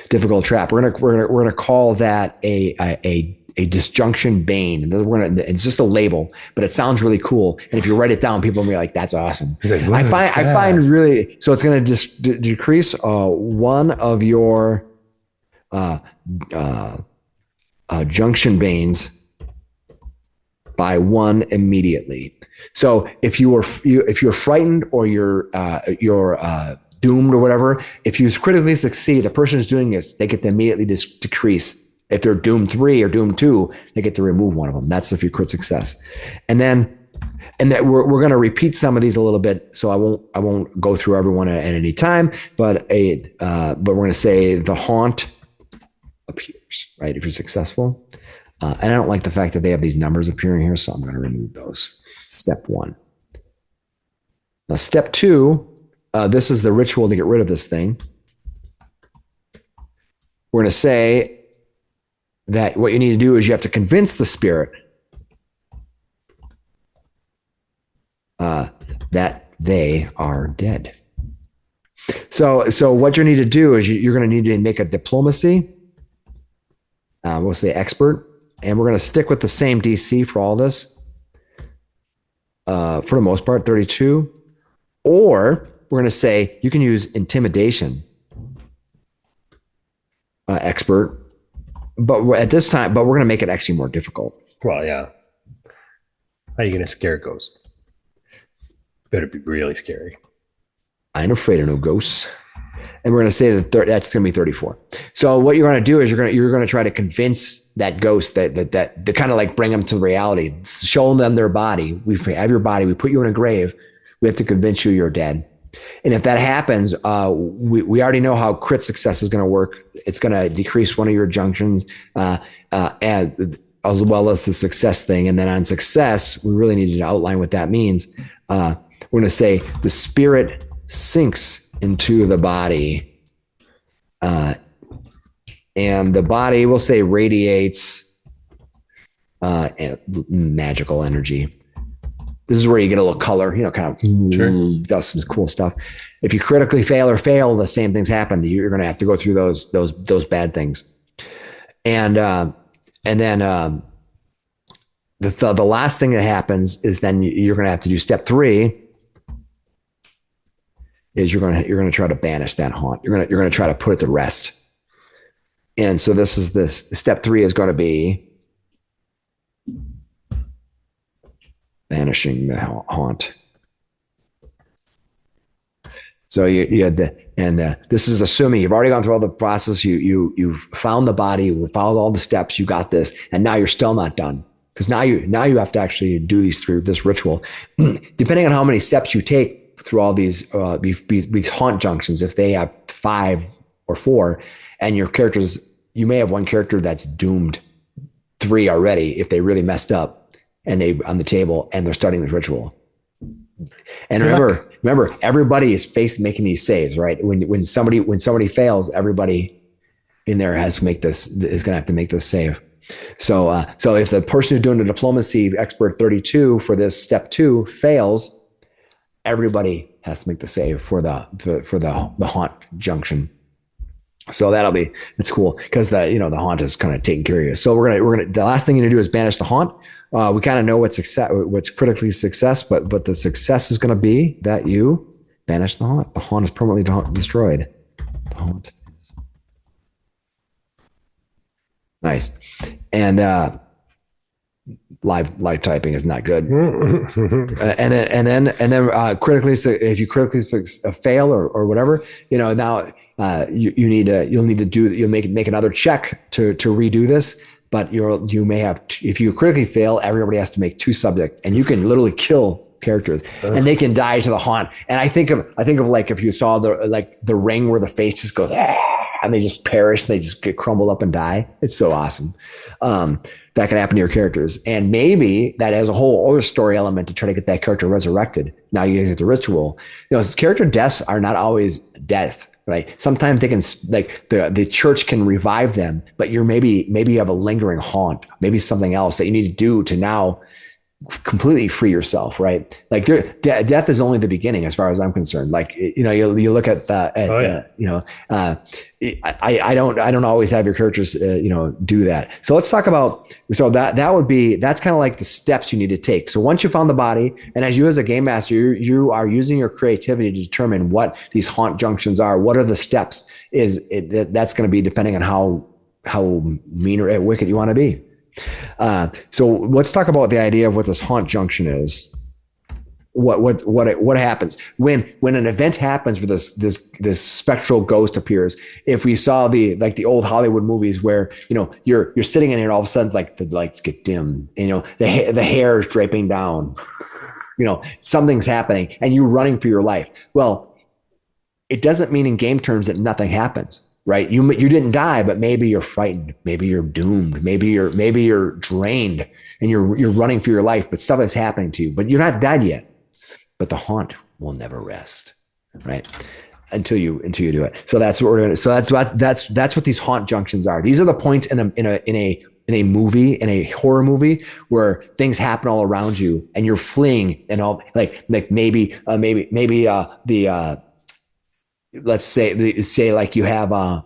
difficult trap. We're going to call that a disjunction bane. It's just a label, but it sounds really cool. And if you write it down, people will be like, "That's awesome." Like, I find really, so it's going to just decrease one of your junction banes by 1 immediately. So if you're frightened, or you're doomed or whatever, if you critically succeed, the person who's doing this, they get to immediately decrease. If they're doomed 3 or doomed 2, they get to remove one of them. That's if you crit success. And that we're going to repeat some of these a little bit. So I won't go through everyone at any time, but we're going to say the haunt appears, right? If you're successful. And I don't like the fact that they have these numbers appearing here, so I'm going to remove those. Step 1. Now, step 2, this is the ritual to get rid of this thing. We're going to say that what you need to do is you have to convince the spirit that they are dead. So what you need to do is you're going to need to make a diplomacy. We'll say expert, and we're going to stick with the same DC for all this. For the most part, 32. Or we're going to say you can use intimidation, expert. But at this time, we're going to make it actually more difficult. Well, yeah. How are you going to scare a ghost? Better be really scary. I ain't afraid of no ghosts. And we're going to say that that's going to be 34. So what you're going to do is you're going to try to convince that ghost that to kind of like bring them to reality, show them their body. We have your body. We put you in a grave. We have to convince you you're dead. And if that happens, we already know how crit success is going to work. It's going to decrease one of your junctions, and as well as the success thing. And then on success, we really need to outline what that means. We're going to say the spirit sinks into the body, and the body, we'll say, radiates magical energy. This is where you get a little color, kind of does some cool stuff. If you critically fail, the same things happen. You're going to have to go through those bad things. And then the last thing that happens is then you're going to have to do step 3. Is you're going to try to banish that haunt. You're going to try to put it to rest. And so this step 3 is going to be banishing the haunt. So you had this is assuming you've already gone through all the process. You've found the body, you followed all the steps, you got this, and now you're still not done, because now you have to actually do this ritual. Depending on how many steps you take through all these haunt junctions, if they have 5 or 4, and your characters, you may have one character that's doomed 3 already if they really messed up. And they on the table, and they're starting this ritual. And remember, everybody is making these saves, right? When somebody fails, everybody in there is going to have to make this save. So if the person who's doing the diplomacy expert 32 for this step 2 fails, everybody has to make the save for the haunt junction. So it's cool, because the haunt is kind of taking care of you. So we're gonna the last thing you need to do is banish the haunt. We kind of know what's critically success, but the success is going to be that you banish the haunt. The haunt is permanently destroyed. The haunt is nice, and live typing is not good. And then critically, so if you critically fail or whatever, now you'll make another check to redo this. But you may have, if you critically fail, everybody has to make 2 subject, and you can literally kill characters, and they can die to the haunt. And I think of like if you saw the Ring where the face just goes and they just perish, they just get crumbled up and die. It's so awesome. That can happen to your characters, and maybe that has a whole other story element to try to get that character resurrected. Now you get the ritual. Character deaths are not always death. Right. Sometimes they can, like the church can revive them, but maybe you have a lingering haunt, maybe something else that you need to do to now completely free yourself. Right. Like death is only the beginning, as far as I'm concerned. Like, you look at I don't always have your characters, do that. So let's talk about, that's kind of like the steps you need to take. So once you found the body, and as a game master, you are using your creativity to determine what these haunt junctions are. What are the steps? That's going to be depending on how mean or wicked you want to be. So let's talk about the idea of what this haunt junction is. What happens when an event happens where this spectral ghost appears? If we saw the old Hollywood movies where you're sitting in here and all of a sudden like the lights get dim, and the hair is draping down, something's happening and you're running for your life. Well, it doesn't mean in game terms that nothing happens. Right. You didn't die, but maybe you're frightened. Maybe you're doomed. Maybe you're drained and you're running for your life, but stuff is happening to you, but you're not dead yet. But the haunt will never rest. Right. Until you do it. So that's what we're doing. So that's what these haunt junctions are. These are the points in a movie, in a horror movie, where things happen all around you and you're fleeing and all like maybe let's say like you have a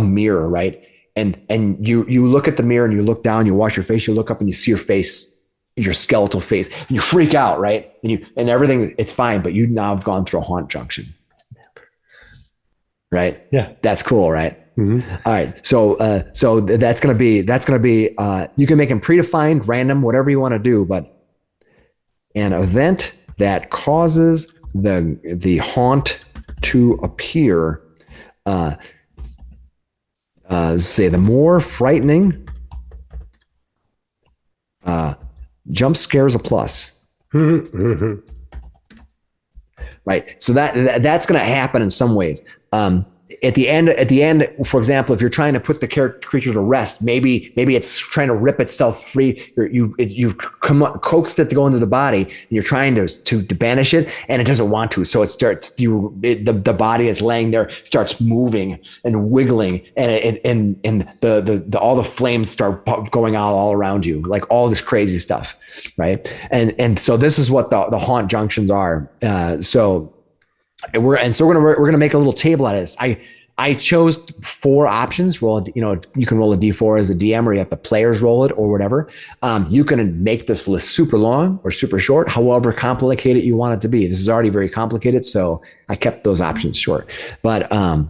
mirror, right? And you look at the mirror and you look down, you wash your face, you look up and you see your face, your skeletal face, and you freak out, right? And everything, it's fine, but you now have gone through a haunt junction, right? Yeah, that's cool, right? Mm-hmm. All right, so that's gonna be you can make them predefined, random, whatever you want to do, but an event that causes the haunt to appear, say the more frightening, jump scares a plus. Mm-hmm. Right. So that's going to happen in some ways. At the end, for example, if you're trying to put the creature to rest, maybe it's trying to rip itself free. You've coaxed it to go into the body, and you're trying to banish it, and it doesn't want to. So it starts. The body is laying there, starts moving and wiggling, and the all the flames start going out all around you, like all this crazy stuff, right? And so this is what the haunt junctions are. We're gonna make a little table out of this. I chose 4 options. You can roll a D4 as a DM, or you have the players roll it, or whatever. You can make this list super long or super short, however complicated you want it to be. This is already very complicated, so I kept those options short. But there's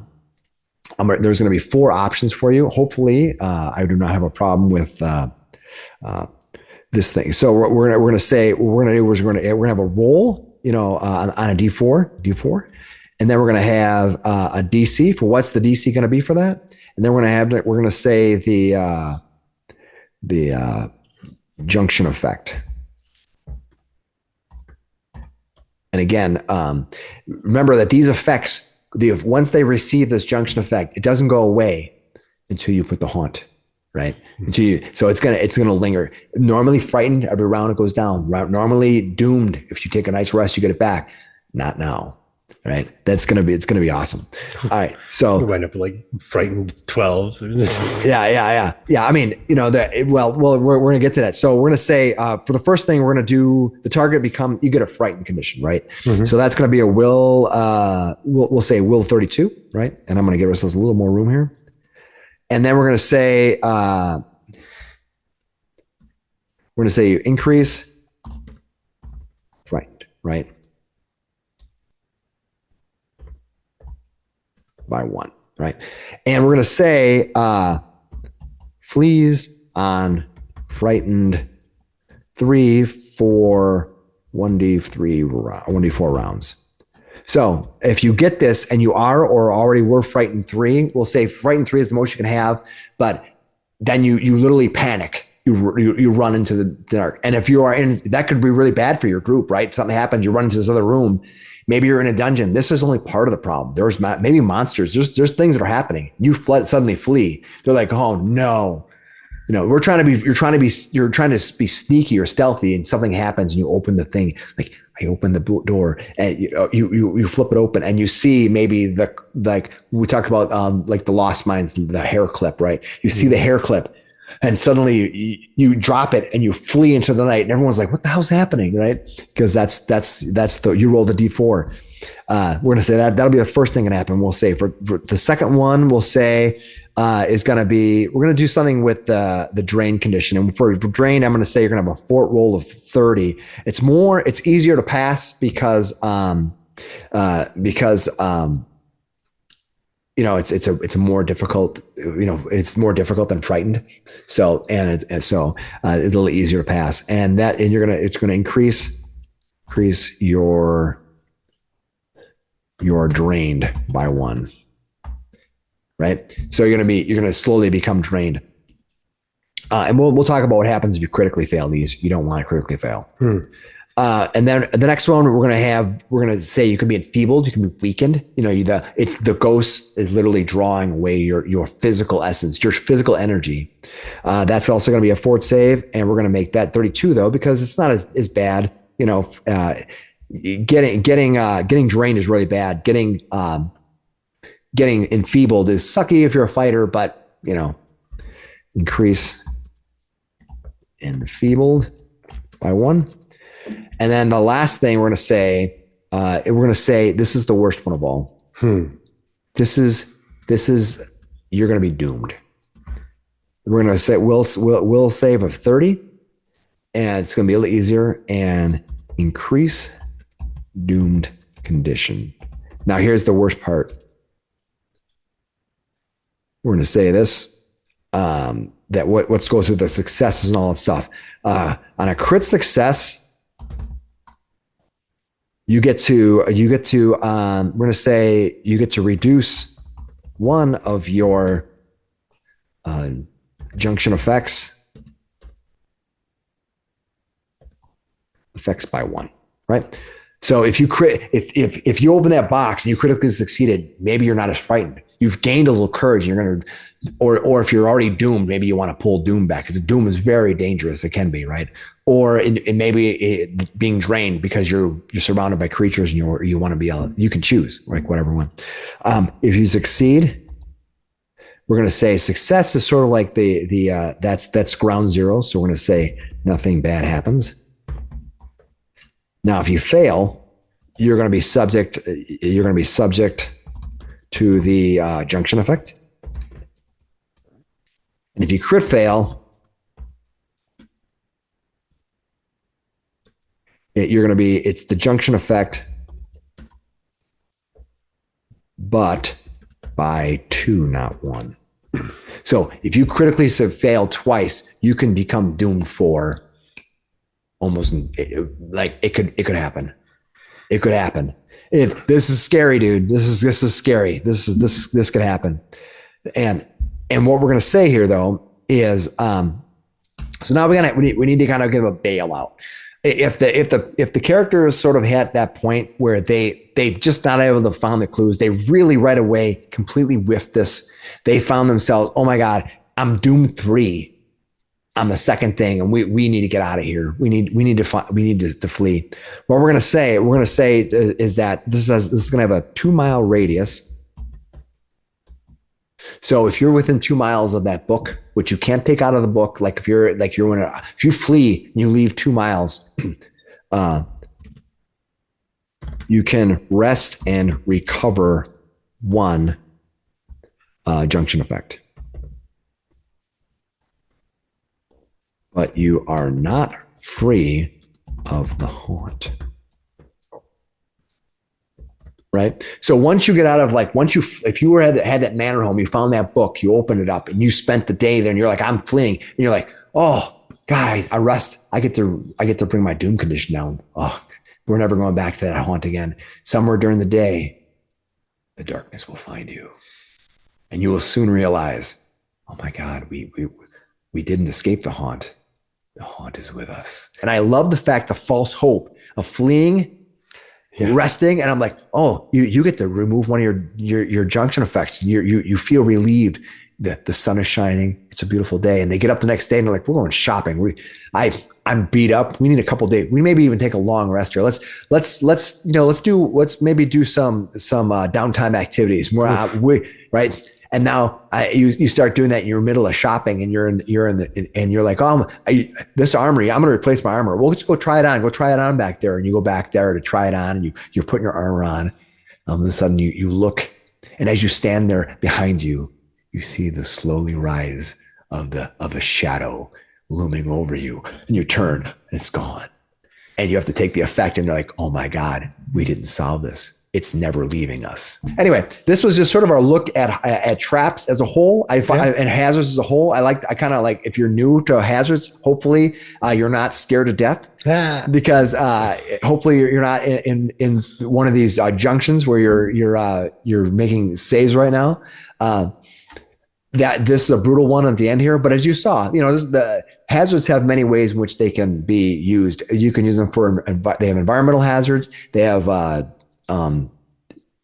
going to be 4 options for you. Hopefully, I do not have a problem with this thing. So we're gonna have a roll, on a D4, and then we're going to have a DC for what's the DC going to be for that, and then we're going to say the junction effect. And again, remember that these effects, once they receive this junction effect, it doesn't go away until you put the haunt. Right. So it's gonna linger. Normally frightened, every round it goes down. Normally doomed, if you take a nice rest, you get it back. Not now. Right. It's gonna be awesome. All right. So we wind up like frightened 12. Yeah. I mean, we're gonna get to that. So we're gonna say for the first thing, we're gonna do the target you get a frightened condition, right? Mm-hmm. So that's gonna be a will. We'll say will 32, right? And I'm gonna give ourselves a little more room here. And then we're going to say, increase, right, by 1, right? And we're going to say, fleas on frightened 3 for 1d4 rounds. So if you get this and you are or already were frightened 3, we'll say frightened 3 is the most you can have, but then you literally panic. you run into the dark. And if you are in, that could be really bad for your group, right? Something happens, you run into this other room. Maybe you're in a dungeon. This is only part of the problem. There's maybe monsters. There's things that are happening. You suddenly flee. They're like, oh no, you're trying to be sneaky or stealthy, and something happens, and you open the thing. Like I open the door, and you flip it open, and you see maybe like we talk about like the Lost Mines, the hair clip, right? You see the hair clip, and suddenly you drop it and you flee into the night, and everyone's like, "What the hell's happening?" Right? Because that's you roll the D4. We're gonna say that'll be the first thing that happen. We'll say for the second one, we'll say. Is going to be, we're going to do something with the drain condition. And for drain, I'm going to say you're going to have a fort roll of 30. It's easier to pass because it's a more difficult, it's more difficult than frightened. So, it's a little easier to pass, and it's going to increase your drained by 1. Right. So you're going to slowly become drained. And we'll talk about what happens if you critically fail these. You don't want to critically fail. And then the next one we're going to say you can be enfeebled. You can be weakened. It's the ghost is literally drawing away your physical essence, your physical energy. That's also going to be a fort save. And we're going to make that 32 though, because it's not as bad. Getting drained is really bad. Getting enfeebled is sucky if you're a fighter, but increase enfeebled by 1. And then the last thing we're going to say, this is the worst one of all. This is you're going to be doomed. We're going to say will save of 30, and it's going to be a little easier, and increase doomed condition. Now here's the worst part. We're going to say this, that let's go through the successes and all that stuff. On a crit success, we're going to say you get to reduce 1 of your junction effects by 1, right? So if you open that box and you critically succeeded, maybe you're not as frightened. You've gained a little courage. Or if you're already doomed, maybe you want to pull doom back, because doom is very dangerous. It can be, right? Or being drained because you're surrounded by creatures and you want to be able, you can choose, like whatever one. If you succeed, we're going to say success is sort of like that's ground zero. So we're going to say nothing bad happens. Now, if you fail, you're going to be subject to the junction effect. And if you crit fail, it's the junction effect, but by 2, not 1. So if you critically fail twice, you can become doomed for almost, like it could happen. It could happen. This is scary, dude. This is scary. This could happen. And what we're going to say here though is, so now we need to kind of give a bailout. If the character is sort of at that point where they've just not able to find the clues, they really right away completely whiffed this. They found themselves, oh my God, I'm doomed 3 on the second thing, and we need to get out of here. We need to flee. What we're going to say is that this is going to have a 2-mile radius. So if you're within 2 miles of that book, which you can't take out of the book, like if you flee and you leave 2 miles, you can rest and recover 1 junction effect. But you are not free of the haunt. Right? So once you get out of if you had that manor home, you found that book, you opened it up and you spent the day there and you're like, I'm fleeing. And you're like, oh, guys, I rest. I get to bring my doom condition down. Oh, we're never going back to that haunt again. Somewhere during the day, the darkness will find you. And you will soon realize, oh my God, we didn't escape the haunt. The haunt is with us. And I love the fact, the false hope of fleeing, resting. And I'm like, oh, you get to remove one of your junction effects. You feel relieved. The sun is shining. It's a beautiful day. And they get up the next day and they're like, we're going shopping. I'm beat up. We need a couple of days. We maybe even take a long rest here. Let's maybe do some downtime activities. Right. And now you start doing that in your middle of shopping, and you're like, this armory, I'm going to replace my armor. Well, let's go try it on. Go try it on back there. And you go back there to try it on, and you're putting your armor on. All of a sudden you look, and as you stand there behind you, you see the slowly rise of a shadow looming over you, and you turn and it's gone. And you have to take the effect, and you're like, oh my God, we didn't solve this. It's never leaving us. Anyway, this was just sort of our look at traps as a whole. And hazards as a whole. I kind of like, if you're new to hazards, hopefully you're not scared to death, because hopefully you're not in one of these junctions where you're making saves right now. That this is a brutal one at the end here, but as you saw, the hazards have many ways in which they can be used. You can use them they have environmental hazards. They have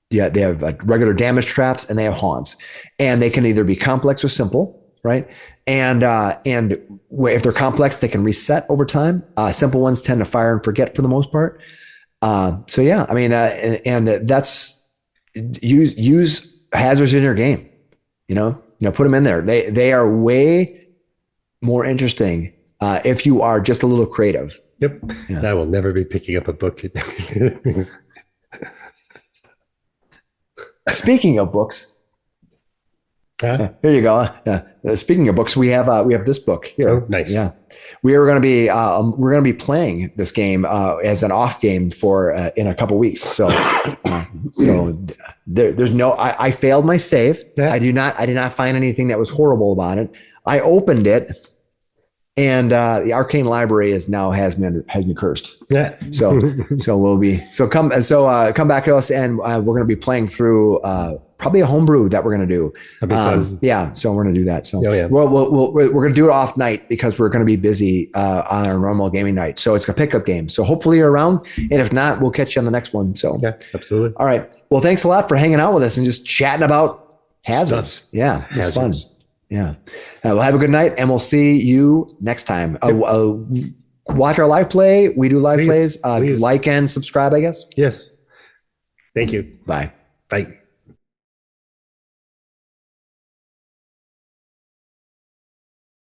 they have regular damage traps, and they have haunts, and they can either be complex or simple, right? And if they're complex, they can reset over time. Simple ones tend to fire and forget for the most part. So yeah, I mean, and that's use hazards in your game. Put them in there. They are way more interesting if you are just a little creative. Yep. Yeah. I will never be picking up a book. Speaking of books, here you go. Speaking of books, we have this book here. Oh, nice. Yeah, we're going to be playing this game as an off game for in a couple weeks. So there's no. I failed my save. Yeah. I did not find anything that was horrible about it. I opened it, and the arcane library has been cursed. Yeah. So come back to us, and we're going to be playing through probably a homebrew that we're going to do. That'd be fun. Yeah. So we're going to do that. So we're going to do it off night because we're going to be busy on our normal gaming night. So it's a pickup game. So hopefully you're around, and if not, we'll catch you on the next one. So yeah, absolutely. All right. Well, thanks a lot for hanging out with us and just chatting about hazards. Stuff. Yeah. It's fun. Yeah. Well, have a good night, and we'll see you next time. Watch our live play. We do live plays. Please. Like and subscribe, I guess. Yes. Thank you. Bye. Bye.